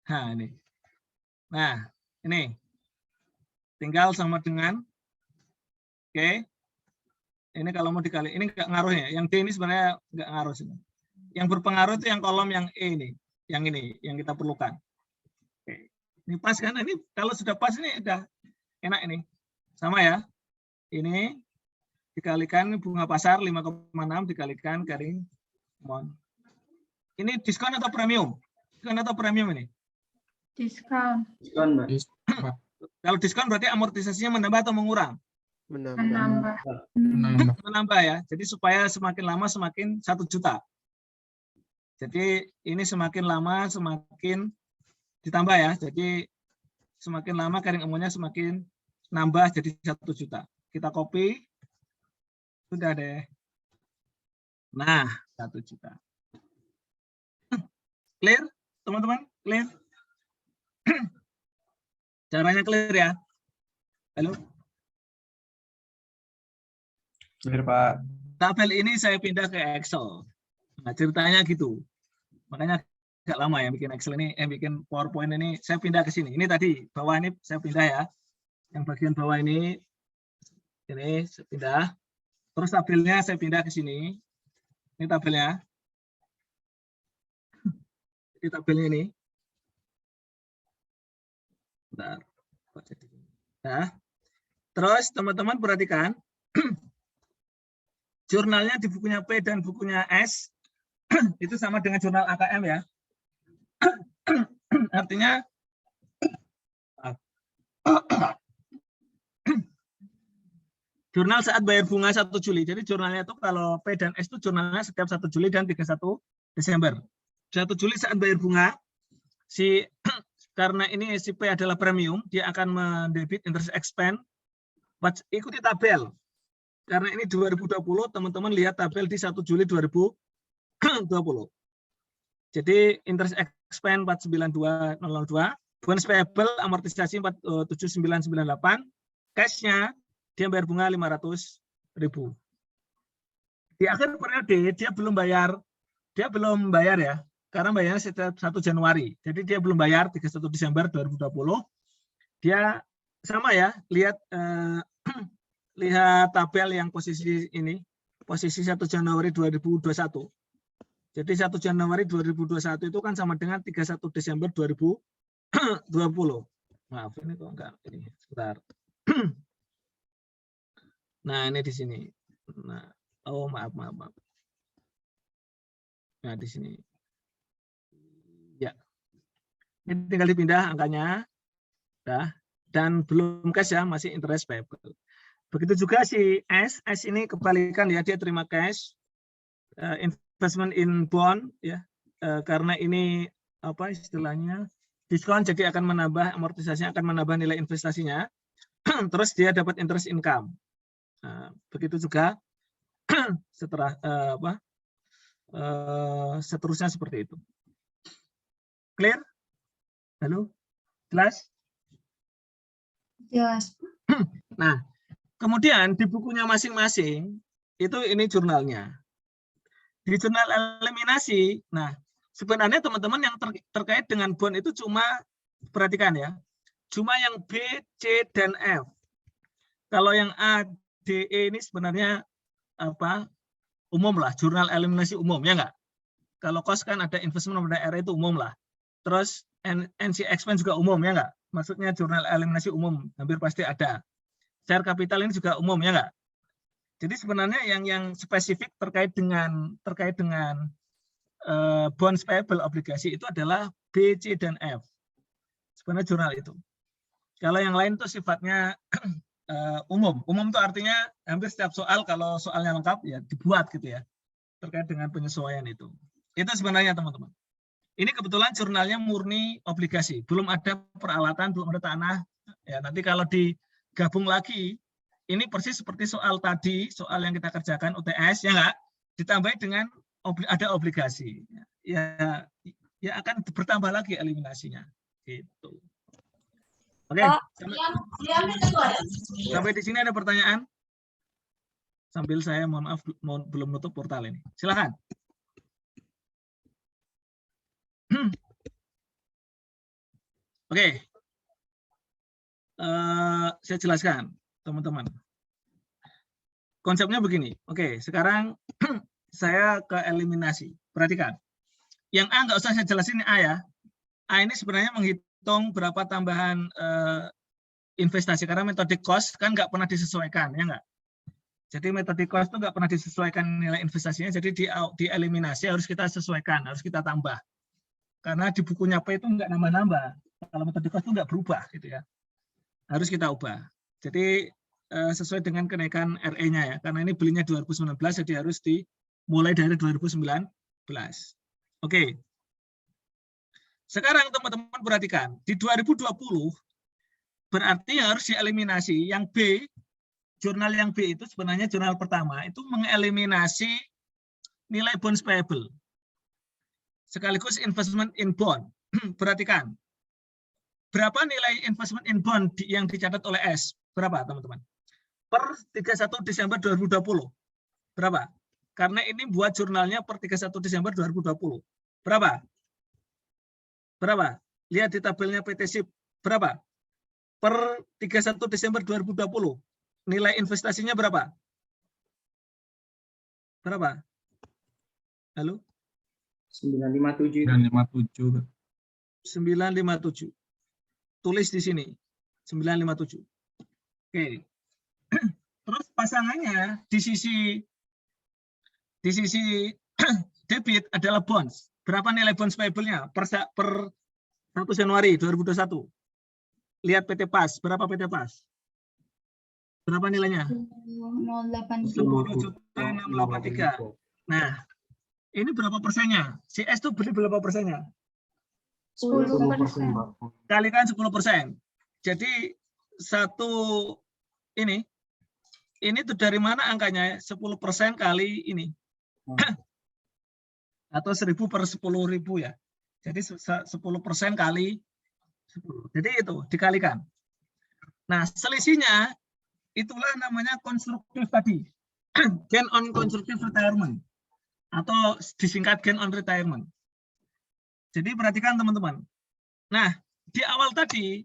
Nah, ini. Nah, ini tinggal sama dengan, oke, ini kalau mau dikali, ini nggak ngaruh ya, yang D ini sebenarnya nggak ngaruh sih. Yang berpengaruh itu yang kolom yang E ini, yang kita perlukan. Oke. Ini pas kan, ini kalau sudah pas ini udah enak ini, sama ya, ini dikalikan bunga pasar 5,6 dikalikan garing mon. Ini diskon atau premium? Diskon atau premium ini? Diskon. Diskon, Mbak. Kalau diskon berarti amortisasinya menambah atau mengurang? Menambah. Menambah ya. Jadi supaya semakin lama semakin 1 juta. Jadi ini semakin lama semakin ditambah ya. Jadi semakin lama carrying amount-nya semakin nambah jadi 1 juta. Kita copy. Sudah deh. Nah, 1 juta. Clear, teman-teman? Clear? Caranya clear ya? Halo? Clear, Pak. Tabel ini saya pindah ke Excel. Nah, ceritanya gitu. Makanya agak lama ya bikin Excel ini, bikin PowerPoint ini. Saya pindah ke sini. Ini tadi, bawah ini saya pindah ya. Yang bagian bawah ini saya pindah. Terus tabelnya saya pindah ke sini. Ini tabelnya. Ini tabelnya ini. Bentar. Nah, terus teman-teman perhatikan. Jurnalnya di bukunya P dan bukunya S itu sama dengan jurnal AKM ya. Artinya jurnal saat bayar bunga 1 Juli. Jadi jurnalnya itu kalau P dan S itu jurnalnya setiap 1 Juli dan 31 Desember. 1 Juli saat bayar bunga, karena ini si P adalah premium, dia akan mendebit interest expense. Ikuti tabel. Karena ini 2020, teman-teman lihat tabel di 1 Juli 2020. Jadi interest expense 492.002, bonus payable amortisasi 47998, cashnya dia bayar bunga 500.000. Di akhir periode dia belum bayar ya, karena bayarnya setiap 1 Januari. Jadi dia belum bayar 31 Desember 2020. Dia sama ya, lihat lihat tabel yang posisi ini, posisi 1 Januari 2021. Jadi 1 Januari 2021 itu kan sama dengan 31 Desember 2020. Maaf, ini kok enggak ini. Sebentar. Nah, ini di sini. Nah, oh maaf. Nah, di sini. Ya. Ini tinggal dipindah angkanya. Dah. Dan belum cash ya, masih interest payable. Begitu juga si S ini kebalikan ya, dia terima cash, investment in bond ya, karena ini apa istilahnya diskon, jadi akan menambah amortisasinya, akan menambah nilai investasinya. Terus dia dapat interest income. Nah, begitu juga setelah seterusnya seperti itu. Clear? Halo? Jelas? Jelas. Nah, kemudian di bukunya masing-masing itu ini jurnalnya. Di jurnal eliminasi, nah sebenarnya teman-teman yang terkait dengan bond itu cuma, perhatikan ya, cuma yang B, C, dan F. Kalau yang A, D, E ini sebenarnya apa, umum lah, jurnal eliminasi umum, ya enggak? Kalau cost kan ada investment pada area itu umum lah. Terus NC expense juga umum, ya enggak? Maksudnya jurnal eliminasi umum, hampir pasti ada. Share capital ini juga umum, ya enggak? Jadi sebenarnya yang spesifik terkait dengan bonds payable obligasi itu adalah B, C, dan F. Sebenarnya jurnal itu. Kalau yang lain itu sifatnya umum. Umum itu artinya hampir setiap soal, kalau soalnya lengkap ya dibuat gitu ya, terkait dengan penyesuaian itu. Itu sebenarnya teman-teman. Ini kebetulan jurnalnya murni obligasi, belum ada peralatan, belum ada tanah. Ya, nanti kalau digabung lagi, ini persis seperti soal tadi, soal yang kita kerjakan UTS, ya enggak? Ditambah dengan ada obligasi. Ya akan bertambah lagi eliminasinya. Gitu. Oke. Sampai di sini ada pertanyaan? Sambil saya mohon maaf belum nutup portal ini. Silakan. Oke. Saya jelaskan, teman-teman. Konsepnya begini. Oke, sekarang saya ke eliminasi. Perhatikan. Yang A nggak usah saya jelasin A ya. A ini sebenarnya menghitung berapa tambahan investasi, karena metode cost kan nggak pernah disesuaikan, ya nggak? Jadi metode cost itu nggak pernah disesuaikan nilai investasinya, jadi di eliminasi harus kita sesuaikan, harus kita tambah. Karena di bukunya P itu nggak nambah-nambah. Kalau metode cost itu nggak berubah, gitu ya. Harus kita ubah. Jadi sesuai dengan kenaikan RE-nya ya, karena ini belinya 2019, jadi harus dimulai dari 2019. Oke. Sekarang teman-teman perhatikan, di 2020 berarti harus dieliminasi yang B, jurnal yang B itu sebenarnya jurnal pertama itu mengeliminasi nilai bonds payable sekaligus investment in bond. Perhatikan, berapa nilai investment in bond yang dicatat oleh S? Berapa teman-teman? Per 31 Desember 2020. Berapa? Karena ini buat jurnalnya per 31 Desember 2020. Berapa? Berapa? Lihat di tabelnya PT SIP. Berapa? Per 31 Desember 2020. Nilai investasinya berapa? Berapa? Halo? 957. 957. 957. Tulis di sini. 957. Oke. Terus pasangannya di sisi debit adalah bonds. Berapa nilai bonds payable-nya per 1 Januari 2021? Lihat PT PAS. Berapa PT PAS? Berapa nilainya? 10.683. Nah, ini berapa persennya? CS itu beli berapa persennya? 10%. Kalikan 10%. Jadi ini tuh dari mana angkanya? 10% kali ini. Atau 1.000 per 10.000 ya. Jadi 10% kali 10. Jadi itu dikalikan. Nah, selisihnya itulah namanya konstruktif tadi. Gain on constructive retirement. Atau disingkat gain on retirement. Jadi perhatikan teman-teman. Nah, di awal tadi,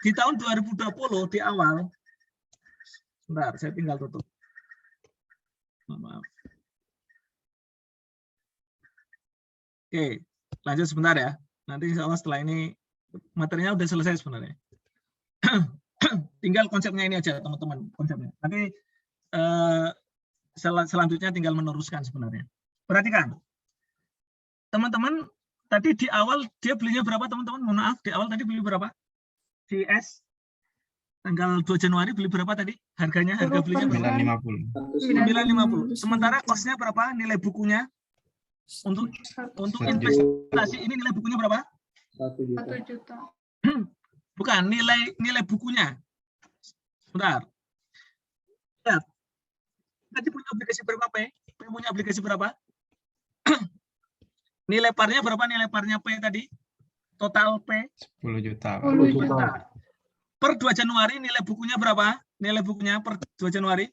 di tahun 2020, di awal, sebentar, saya tinggal tutup. Maaf. Oke, lanjut sebentar ya. Nanti insya Allah setelah ini materinya udah selesai sebenarnya. Tinggal konsepnya ini aja teman-teman, konsepnya. Nanti selanjutnya tinggal meneruskan sebenarnya. Perhatikan, teman-teman. Tadi di awal dia belinya berapa teman-teman? Mohon maaf, di awal tadi beli berapa? Di S tanggal 2 Januari beli berapa tadi? Harganya, harga belinya berapa? 950. Sementara kosnya berapa? Nilai bukunya? Untuk investasi ini nilai bukunya berapa? 1 juta. Bukan, nilai bukunya. Bentar. Lihat. Tadi punya aplikasi berapa, P? Punya aplikasi berapa? Nilai parnya berapa? Nilai parnya P tadi? Total P? 10 juta. 10 juta. Per 2 Januari nilai bukunya berapa? Nilai bukunya per 2 Januari?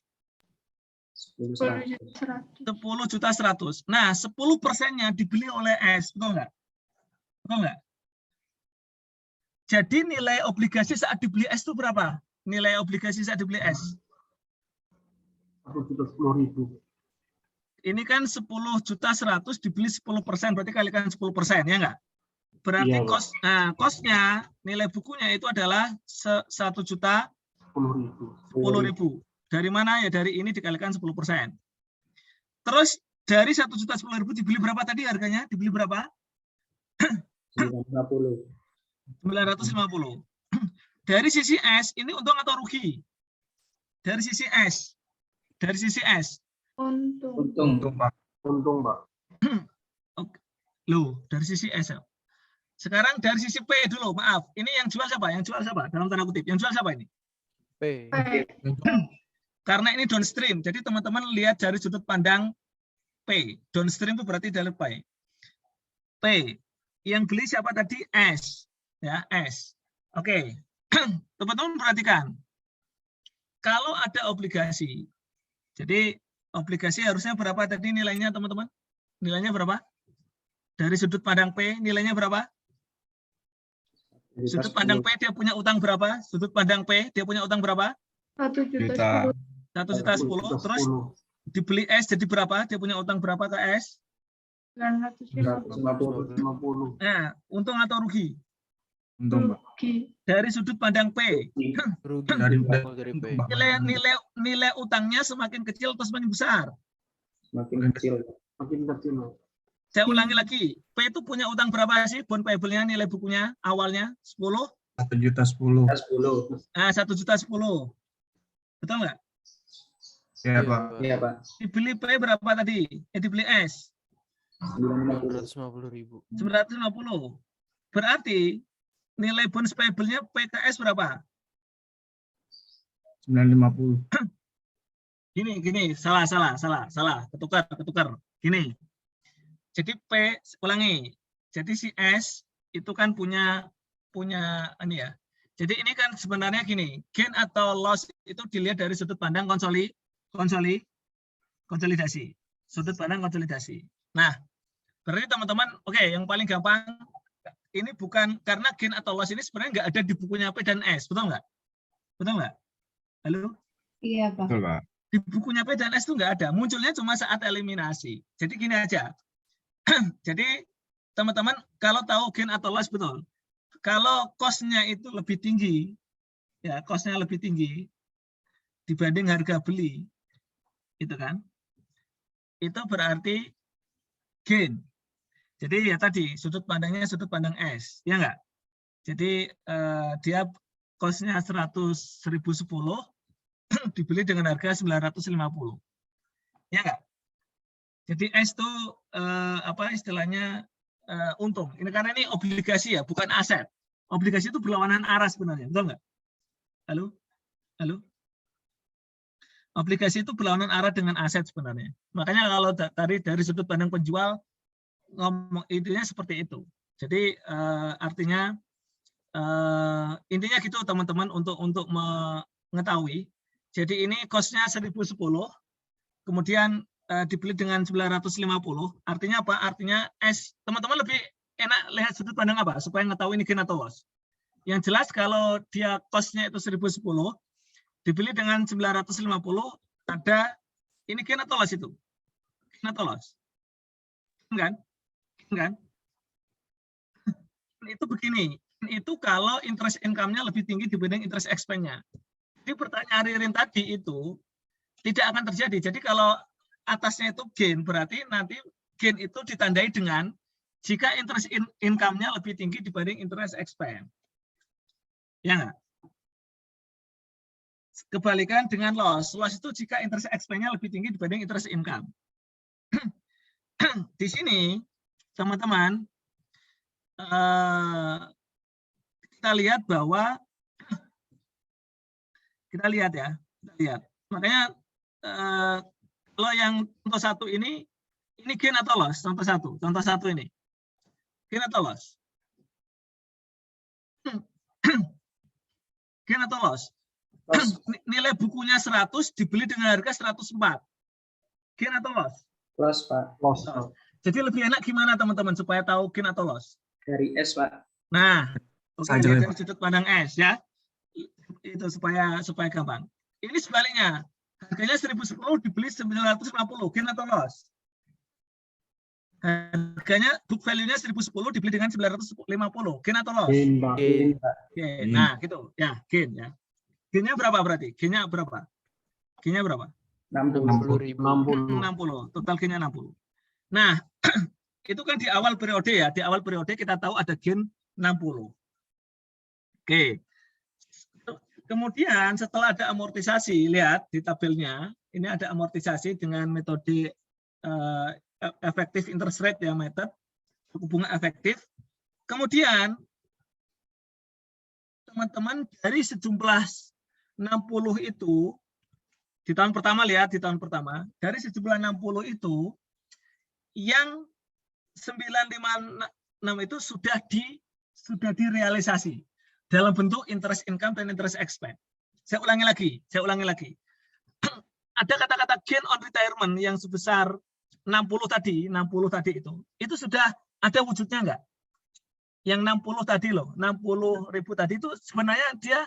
10.100.000. Nah, 10%-nya dibeli oleh S, betul nggak? Betul nggak? Jadi nilai obligasi saat dibeli S itu berapa? Nilai obligasi saat dibeli S? 110.000. Ini kan 10.100.000 dibeli 10%, berarti kalikan 10%, ya nggak? Berarti Iya, Pak. kosnya, nilai bukunya itu adalah 1.010.000. 10.000. Dari mana? Ya dari ini dikalikan 10%. Terus dari 1.010.000 dibeli berapa tadi harganya? Dibeli berapa? 950. 950. Dari sisi S, ini untung atau rugi? Dari sisi S. Dari sisi S. Untung. Untung, Pak. Untung, Pak. Loh, dari sisi S. Sekarang dari sisi P dulu, maaf. Ini yang jual siapa? Yang jual siapa? Dalam tanda kutip. Yang jual siapa ini? P. Karena ini downstream. Jadi teman-teman lihat dari sudut pandang P. Downstream itu berarti dari P. P. Yang beli siapa tadi? S. Ya, S. Oke. Teman-teman perhatikan. Kalau ada obligasi, jadi obligasi harusnya berapa tadi nilainya, teman-teman? Nilainya berapa? Dari sudut pandang P, nilainya berapa? Sudut pandang P, dia punya utang berapa? Sudut pandang P, dia punya utang berapa? 1.10.000. 1.10.000. Terus dibeli S jadi berapa? Dia punya utang berapa ke S? 950. 150. Nah, untung atau rugi? Untung, Pak. Dari sudut pandang P, Rugi. Dari P. nilai utangnya semakin kecil atau semakin besar? Makin kecil. Makin kecil. Saya ulangi lagi, P itu punya utang berapa sih? Bond payable-nya nilai bukunya awalnya 10? 1.010.000. 10. Nah, 1.010.000. Betul nggak? Ya, Pak. Iya, Pak. Dibeli P berapa tadi? Dibeli S? 950.000. 950. Berarti nilai bonds payable-nya PKS berapa? 950. Gini, salah. Ketukar. Gini. Jadi P, ulangi. Jadi si S itu kan punya ini ya. Jadi ini kan sebenarnya gini, gain atau loss itu dilihat dari sudut pandang konsolidasi. Sudut pandang konsolidasi. Nah, berarti teman-teman, oke, yang paling gampang ini bukan karena gain atau loss ini sebenarnya nggak ada di bukunya P dan S, betul nggak? Betul nggak? Halo? Iya, Pak. Betul, Pak. Di bukunya P dan S itu nggak ada, munculnya cuma saat eliminasi. Jadi gini aja. Jadi teman-teman kalau tahu gain atau loss betul. Kalau cost-nya itu lebih tinggi, ya cost-nya lebih tinggi dibanding harga beli, itu kan? Itu berarti gain. Jadi ya tadi sudut pandangnya sudut pandang S, ya enggak? Jadi dia cost-nya 1.010 dibeli dengan harga 950. Ya enggak? Jadi S itu apa istilahnya untung. Ini karena ini obligasi ya, bukan aset. Obligasi itu berlawanan arah sebenarnya, betul nggak? Halo? Obligasi itu berlawanan arah dengan aset sebenarnya. Makanya kalau dari sudut pandang penjual ngomong intinya seperti itu. Jadi artinya intinya gitu teman-teman untuk mengetahui. Jadi ini cost-nya 1.010, kemudian dibeli dengan 950, artinya apa? Artinya S, teman-teman lebih enak lihat sudut pandang apa? Supaya mengetahui ini gain atau loss. Yang jelas kalau dia cost-nya itu 1.010, dibeli dengan 950, ada ini gain atau loss itu? Gain atau loss? Kan? Itu begini, itu kalau interest income-nya lebih tinggi dibanding interest expense-nya. Jadi pertanyaan Ririn tadi itu tidak akan terjadi. Jadi kalau atasnya itu gain, berarti nanti gain itu ditandai dengan jika interest income-nya lebih tinggi dibanding interest expense. Ya nggak? Kebalikan dengan loss. Loss itu jika interest expense-nya lebih tinggi dibanding interest income. Di sini, teman-teman, kita lihat bahwa kita lihat. Makanya kalau yang contoh satu ini gain atau loss? Contoh satu ini. Gain atau loss? Gain atau loss? Nilai bukunya 100 dibeli dengan harga 104. Gain atau loss? Loss, Pak. Loss. Jadi lebih enak gimana teman-teman supaya tahu gain atau loss? Dari S, Pak. Nah, oke, Saja, lihat Pak. dari sudut pandang S ya. Itu supaya gampang. Ini sebaliknya. Harganya 1010 dibeli 950, gain atau loss? Harganya book value-nya 1010 dibeli dengan 950, gain atau loss? Gain, Pak. Gain, Pak. Gain. Nah, gitu. Ya, gain ya. Gain-nya berapa berarti? Gain-nya berapa? Gain-nya berapa? 60.000. 60. Total gain-nya 60. Nah, itu kan di awal periode ya. Di awal periode kita tahu ada gain 60. Oke. Kemudian setelah ada amortisasi, lihat di tabelnya, ini ada amortisasi dengan metode effective interest rate ya, method suku bunga efektif. Kemudian teman-teman dari sejumlah 60 itu di tahun pertama, lihat di tahun pertama, dari sejumlah 60 itu yang 956 itu sudah direalisasi dalam bentuk interest income dan interest expense. Saya ulangi lagi. Ada kata-kata gain on retirement yang sebesar 60 tadi itu sudah ada wujudnya enggak? Yang 60 tadi loh, 60.000 tadi itu sebenarnya dia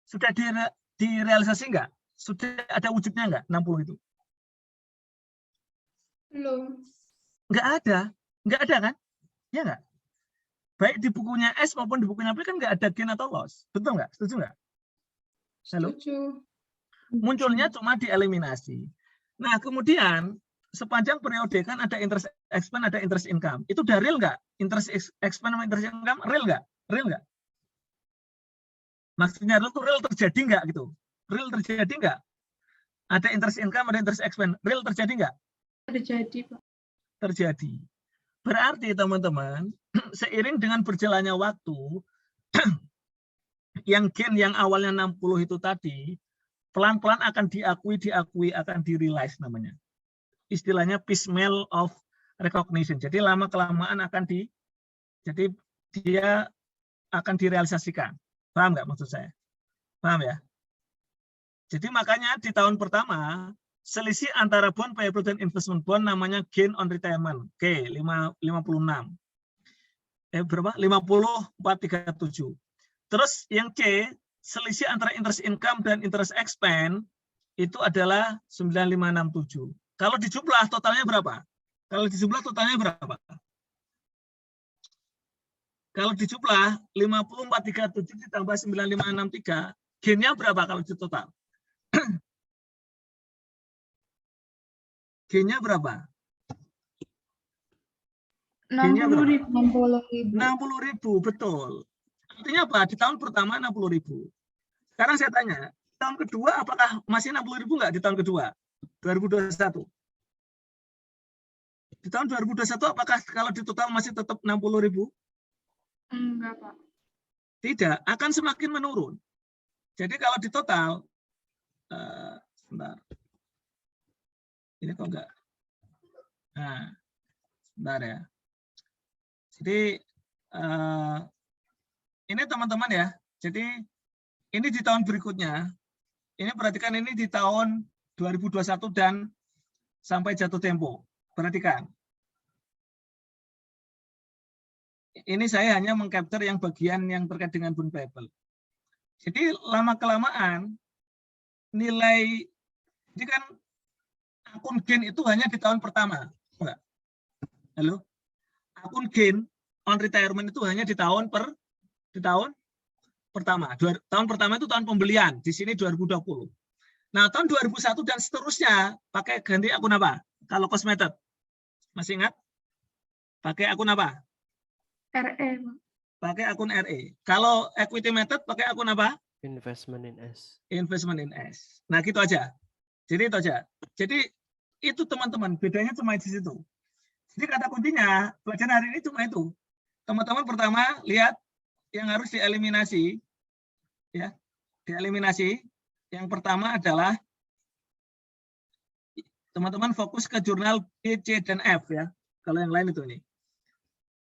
sudah direalisasi enggak? Sudah ada wujudnya enggak 60 itu? Belum. Enggak ada kan? Ya enggak? Baik di bukunya S maupun di bukunya B kan nggak ada gain atau loss. Betul nggak? Setuju nggak? Halo? Setuju. Munculnya cuma dieliminasi. Nah, kemudian sepanjang periode kan ada interest expense, ada interest income. Itu udah real nggak? Interest expense sama interest income real nggak? Real nggak? Maksudnya real terjadi nggak gitu? Real terjadi nggak? Ada interest income, ada interest expense. Real terjadi nggak? Terjadi, Pak. Terjadi. Berarti teman-teman, seiring dengan berjalannya waktu, yang gain yang awalnya 60 itu tadi, pelan-pelan akan diakui, akan di-realize namanya. Istilahnya piecemeal of recognition. Jadi lama-kelamaan jadi dia akan direalisasikan. Paham nggak maksud saya? Paham ya? Jadi makanya di tahun pertama, selisih antara bond payable dan investment bond namanya gain on retirement. Oke, 56. Berapa? 50,437. Terus yang C, selisih antara interest income dan interest expense itu adalah 9567. Kalau dijumlah totalnya berapa? Kalau dijumlah totalnya berapa? Kalau dijumlah 5437 ditambah 9563, gainnya berapa kalau di total? Gainnya berapa? 60.000. 60.000, betul. Artinya apa? Di tahun pertama 60.000. Sekarang saya tanya, tahun kedua apakah masih 60.000 nggak di tahun kedua? 2021. Di tahun 2021 apakah kalau di total masih tetap 60.000? Enggak, Pak. Tidak, akan semakin menurun. Jadi kalau di total, sebentar. Ini kok enggak? Nah, sebentar ya. Jadi ini teman-teman ya. Jadi ini di tahun berikutnya. Ini perhatikan, ini di tahun 2021 dan sampai jatuh tempo. Perhatikan. Ini saya hanya mengcapture yang bagian yang terkait dengan bond payable. Jadi lama-kelamaan nilai, jadi kan akun gain itu hanya di tahun pertama. Enggak? Halo? Akun gain on retirement itu hanya di tahun pertama. Tahun pertama itu tahun pembelian. Di sini 2020. Nah, tahun 2001 dan seterusnya pakai ganti akun apa? Kalau cost method. Masih ingat? Pakai akun apa? RE. Pakai akun RE. Kalau equity method pakai akun apa? Investment in S. Investment in S. Nah, gitu aja. Jadi itu aja. Jadi itu teman-teman, bedanya cuma di situ. Jadi kata kuncinya pelajaran hari ini cuma itu. Teman-teman pertama lihat yang harus dieliminasi, ya, dieliminasi. Yang pertama adalah teman-teman fokus ke jurnal B, C, dan F ya. Kalau yang lain itu ini.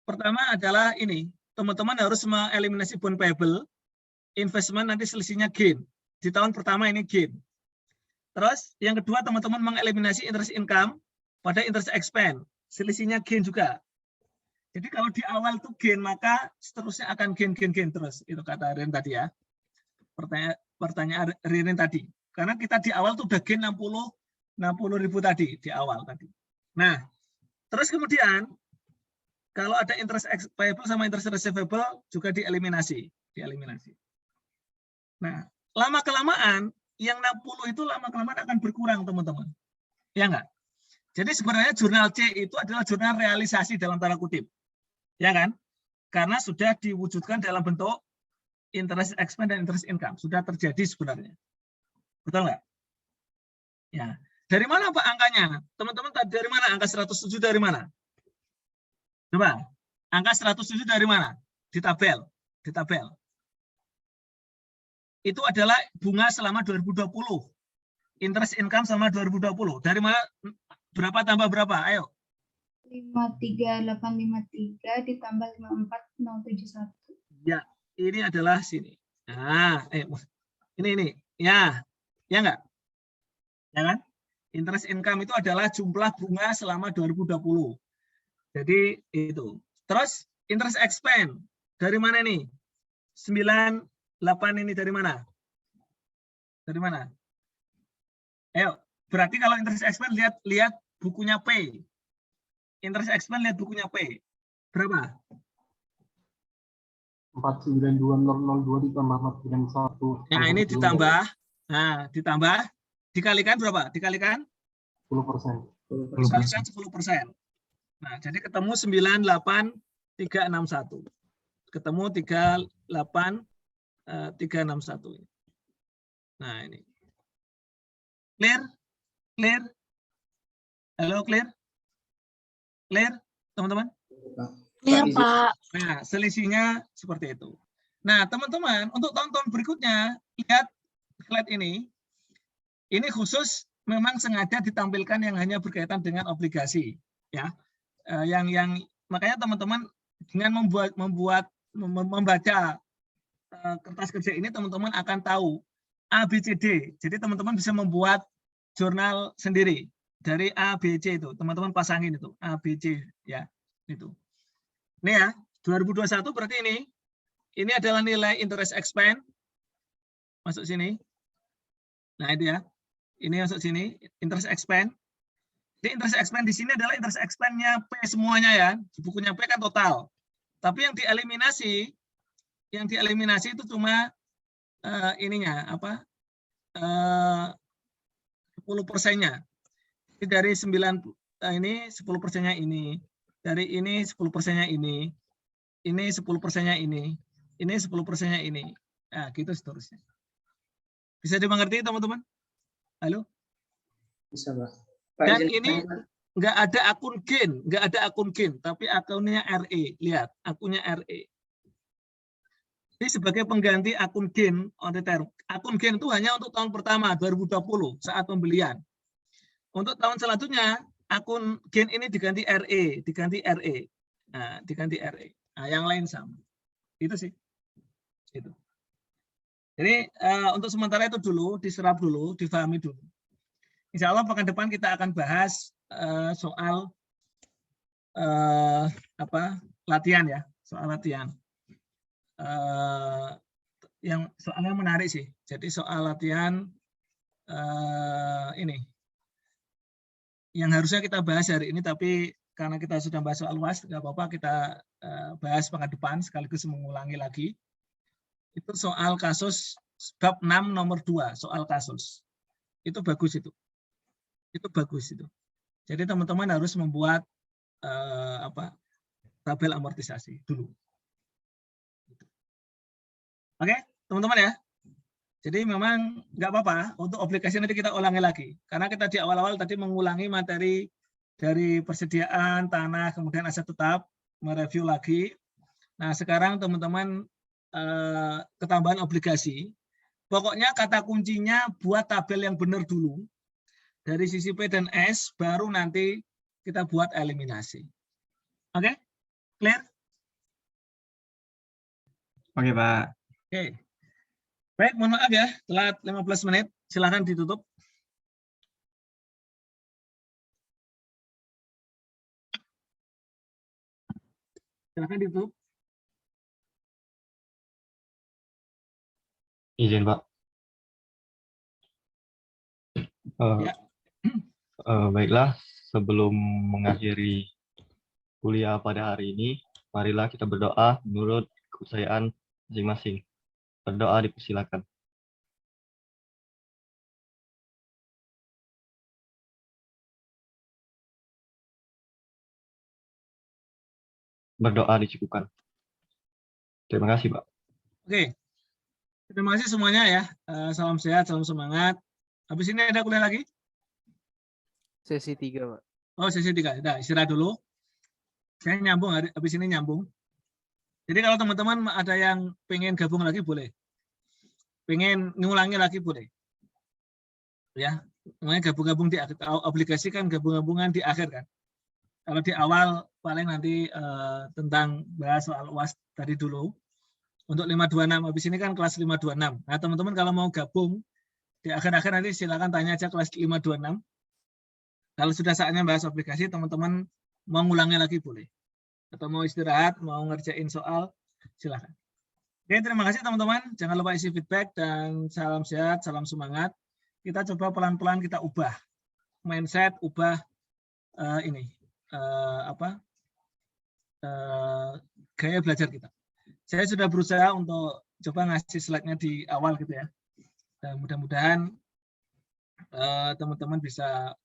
Pertama adalah ini, teman-teman harus mengeliminasi bond payable, investment nanti selisihnya gain. Di tahun pertama ini gain. Terus yang kedua teman-teman mengeliminasi interest income pada interest expense. Selisihnya gain juga. Jadi kalau di awal tuh gain, maka seterusnya akan gain terus. Itu kata Ririn tadi ya. Pertanyaan Ririn tadi. Karena kita di awal tuh udah gain 60.000 tadi di awal tadi. Nah, terus kemudian kalau ada interest payable sama interest receivable juga dieliminasi. Nah, lama-kelamaan yang 60 itu lama-kelamaan akan berkurang, teman-teman. Ya enggak? Jadi sebenarnya jurnal C itu adalah jurnal realisasi dalam tanda kutip. Ya kan? Karena sudah diwujudkan dalam bentuk interest expense dan interest income. Sudah terjadi sebenarnya. Betul nggak? Ya. Dari mana Pak angkanya? Teman-teman dari mana? Angka 107 dari mana? Coba. Angka 107 dari mana? Di tabel. Itu adalah bunga selama 2020. Interest income selama 2020. Dari mana? Berapa tambah berapa? Ayo. 53853 ditambah 54071. Ya, ini adalah sini. Nah, ini. Ya enggak? Ya kan? Interest income itu adalah jumlah bunga selama 2020. Jadi itu. Terus interest expense dari mana nih? 98 ini dari mana? Dari mana? Ayo, berarti kalau interest expense lihat bukunya P. Interest expense lihat bukunya P. Berapa? 492002 ditambah 491. Nah, ini ditambah. Nah, ditambah. Dikalikan berapa? Dikalikan? 10%. Dikalikan 10%. Nah, jadi ketemu 98361. Ketemu 38361. Nah, ini. Clear? Halo, clear? Clear, teman-teman? Ya, Pak. Nah, selisihnya seperti itu. Nah, teman-teman, untuk tahun-tahun berikutnya, lihat slide ini. Ini khusus memang sengaja ditampilkan yang hanya berkaitan dengan obligasi, ya. Yang makanya teman-teman dengan membaca kertas kerja ini, teman-teman akan tahu A, B, C, D. Jadi teman-teman bisa membuat jurnal sendiri dari A, B, C itu. Teman-teman pasangin itu A, B, C, ya itu. Ini ya 2021 berarti ini adalah nilai interest expense masuk sini. Nah itu ya. Ini masuk sini, interest expense. Jadi interest expense di sini adalah interest expense-nya P semuanya ya. Di bukunya P kan total. Tapi yang dieliminasi itu cuma ininya apa? 10%-nya. Jadi dari 9 ini 10%-nya ini. Dari ini 10%-nya ini. Ini 10%-nya ini. Ini 10%-nya ini. Nah, gitu seterusnya. Bisa dimengerti teman-teman? Halo? Bisa, Pak. Dan ini nggak ada akun gain, tapi akunnya RE. Lihat, akunnya RE. Jadi sebagai pengganti akun gain otoriter. Akun gain itu hanya untuk tahun pertama 2020 saat pembelian. Untuk tahun selanjutnya akun gain ini diganti RE. Nah, diganti RE. Nah, yang lain sama. Itu sih. Itu. Jadi untuk sementara itu dulu, diserap dulu, difahami dulu. Insya Allah pekan depan kita akan bahas soal latihan ya, soal latihan. Yang soalnya menarik sih. Jadi soal latihan ini yang harusnya kita bahas hari ini, tapi karena kita sudah bahas soal UAS, nggak apa-apa kita bahas pekan depan sekaligus mengulangi lagi. Itu soal kasus bab 6 nomor 2, soal kasus. Itu bagus itu. Itu bagus itu. Jadi teman-teman harus membuat tabel amortisasi dulu. Oke, teman-teman ya. Jadi memang nggak apa-apa untuk obligasi nanti kita ulangi lagi. Karena kita di awal-awal tadi mengulangi materi dari persediaan tanah, kemudian aset tetap, mereview lagi. Nah sekarang teman-teman ketambahan obligasi. Pokoknya kata kuncinya buat tabel yang benar dulu. Dari sisi P dan S, baru nanti kita buat eliminasi. Oke? Clear? Oke, Pak. Oke. Baik, mohon maaf ya, telat 15 menit. Silakan ditutup. Silakan ditutup. Izin, Pak. Ya. Baiklah, sebelum mengakhiri kuliah pada hari ini, marilah kita berdoa menurut kepercayaan masing-masing. Berdoa dipersilakan. Berdoa dicukupkan. Terima kasih, Pak. Oke. Terima kasih semuanya ya. Salam sehat, salam semangat. Habis ini ada kuliah lagi? Sesi 3, Pak. Oh, sesi 3. Udah, istirahat dulu. Saya nyambung, habis ini nyambung. Jadi kalau teman-teman ada yang pengen gabung lagi, boleh. Pengen ngulangi lagi, boleh. Ya, namanya gabung-gabung di aplikasi kan gabung-gabungan di akhir kan. Kalau di awal paling nanti tentang bahas soal UAS tadi dulu. Untuk 526, habis ini kan kelas 526. Nah, teman-teman kalau mau gabung di akhir-akhir nanti silakan tanya aja kelas 526. Kalau sudah saatnya bahas aplikasi, teman-teman mau ngulangi lagi boleh. Atau mau istirahat, mau ngerjain soal, silakan. Oke, terima kasih teman-teman. Jangan lupa isi feedback dan salam sehat, salam semangat. Kita coba pelan-pelan kita ubah mindset, ubah gaya belajar kita. Saya sudah berusaha untuk coba ngasih slide-nya di awal gitu ya. Dan mudah-mudahan teman-teman bisa